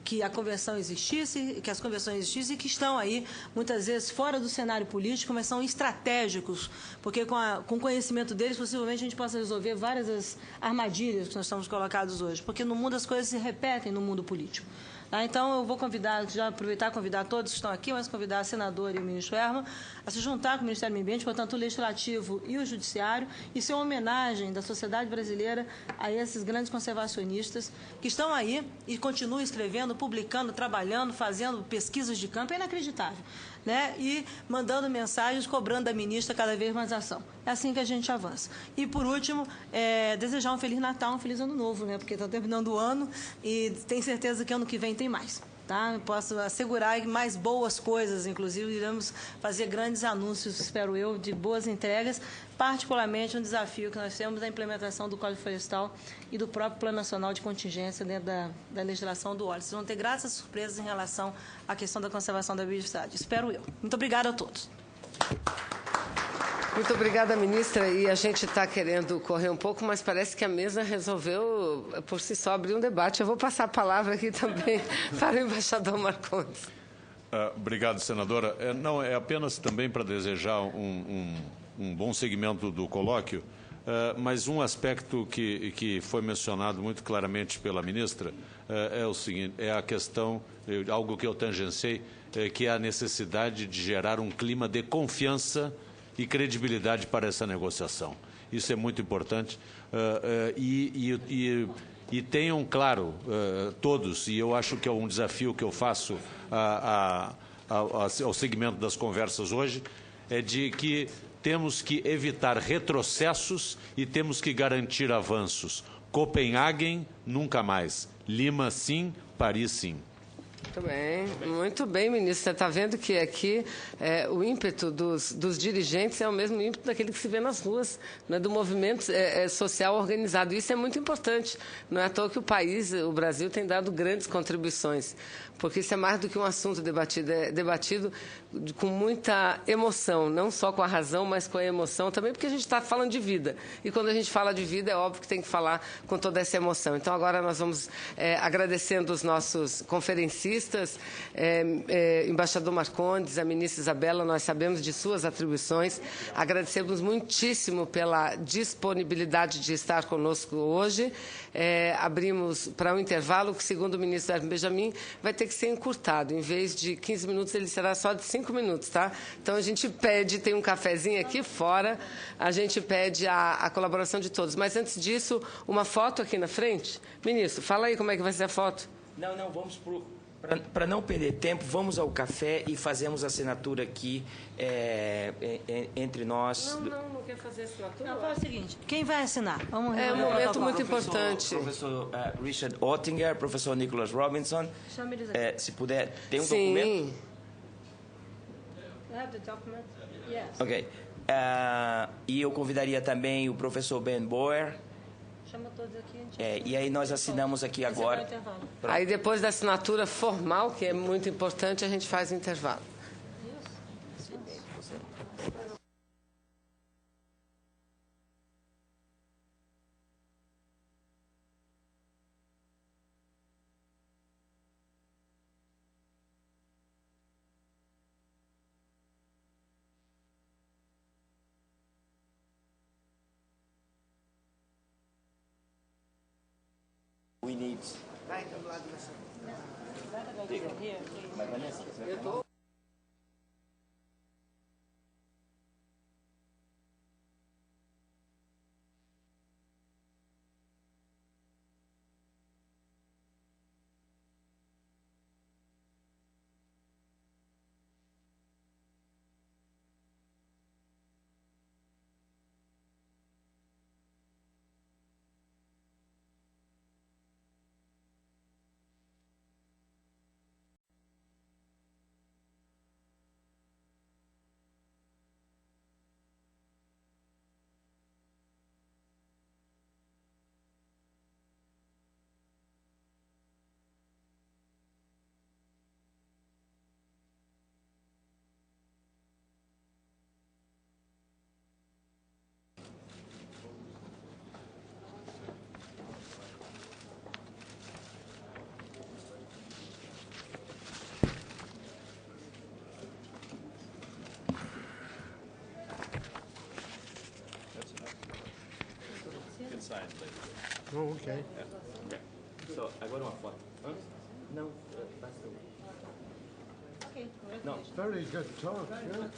que a convenção existisse, que as convenções existissem e que estão aí, muitas vezes, fora do cenário político, mas são estratégicos, porque com o conhecimento deles, possivelmente a gente possa resolver várias das armadilhas que nós estamos colocados hoje, porque no mundo as coisas se repetem no mundo político. Então, eu vou convidar, já aproveitar e convidar todos que estão aqui, mas convidar a senadora e o ministro Herman a se juntar com o Ministério do Meio Ambiente, portanto, o Legislativo e o Judiciário, e ser uma homenagem da sociedade brasileira a esses grandes conservacionistas que estão aí e continuam escrevendo, publicando, trabalhando, fazendo pesquisas de campo. É inacreditável. Né? E mandando mensagens, cobrando da ministra cada vez mais ação. É assim que a gente avança. E, por último, desejar um Feliz Natal, um Feliz Ano Novo, né? Porque está terminando o ano e tenho certeza que ano que vem tem mais. Tá? Posso assegurar que mais boas coisas, inclusive, iremos fazer grandes anúncios, espero eu, de boas entregas, particularmente um desafio que nós temos da implementação do Código Florestal e do próprio Plano Nacional de Contingência dentro da legislação do óleo. Vocês vão ter gratas surpresas em relação à questão da conservação da biodiversidade. Espero eu. Muito obrigada a todos. Muito obrigada, ministra. E a gente está querendo correr um pouco, mas parece que a mesa resolveu, por si só, abrir um debate. Eu vou passar a palavra aqui também para o embaixador Marcondes. Obrigado, senadora. Não, é apenas também para desejar um bom segmento do colóquio, mas um aspecto que foi mencionado muito claramente pela ministra é o seguinte, é a questão, algo que eu tangenciei, que é a necessidade de gerar um clima de confiança e credibilidade para essa negociação. Isso é muito importante e tenham claro, todos, e eu acho que é um desafio que eu faço ao segmento das conversas hoje, é de que temos que evitar retrocessos e temos que garantir avanços. Copenhague, nunca mais. Lima, sim. Paris, sim. Muito bem, ministro. Você está vendo que aqui o ímpeto dos dirigentes é o mesmo ímpeto daquele que se vê nas ruas, né, do movimento social organizado. Isso é muito importante. Não é à toa que o Brasil, tem dado grandes contribuições, porque isso é mais do que um assunto debatido, é debatido com muita emoção, não só com a razão, mas com a emoção também, porque a gente está falando de vida. E quando a gente fala de vida, é óbvio que tem que falar com toda essa emoção. Então, agora nós vamos agradecendo os nossos conferencistas, embaixador Marcondes, a ministra Isabela, nós sabemos de suas atribuições, agradecemos muitíssimo pela disponibilidade de estar conosco hoje, abrimos para um intervalo que, segundo o ministro Herman Benjamin, vai ter que ser encurtado, em vez de 15 minutos, ele será só de 5 minutos, tá? Então, a gente pede, tem um cafezinho aqui fora, a gente pede a colaboração de todos, mas antes disso, uma foto aqui na frente. Ministro, fala aí como é que vai ser a foto. Não, vamos para não perder tempo, vamos ao café e fazemos a assinatura aqui entre nós. Não quer fazer assinatura? Não, fala o seguinte, quem vai assinar? Vamos um momento muito importante. Professor Richard Ottinger, professor Nicholas Robinson. Chame eles aqui. Se puder, tem um Sim. documento? You have the document? Yes. Ok. E eu convidaria também o professor Ben Boer. Chama todos aqui. E aí nós assinamos aqui agora. Aí depois da assinatura formal, que é muito importante, a gente faz o intervalo. We need. Vai do lado dessa. Oh, okay. Só, agora uma foto. Hã? Não, basta. Ok, Não. Very good talk. Yeah.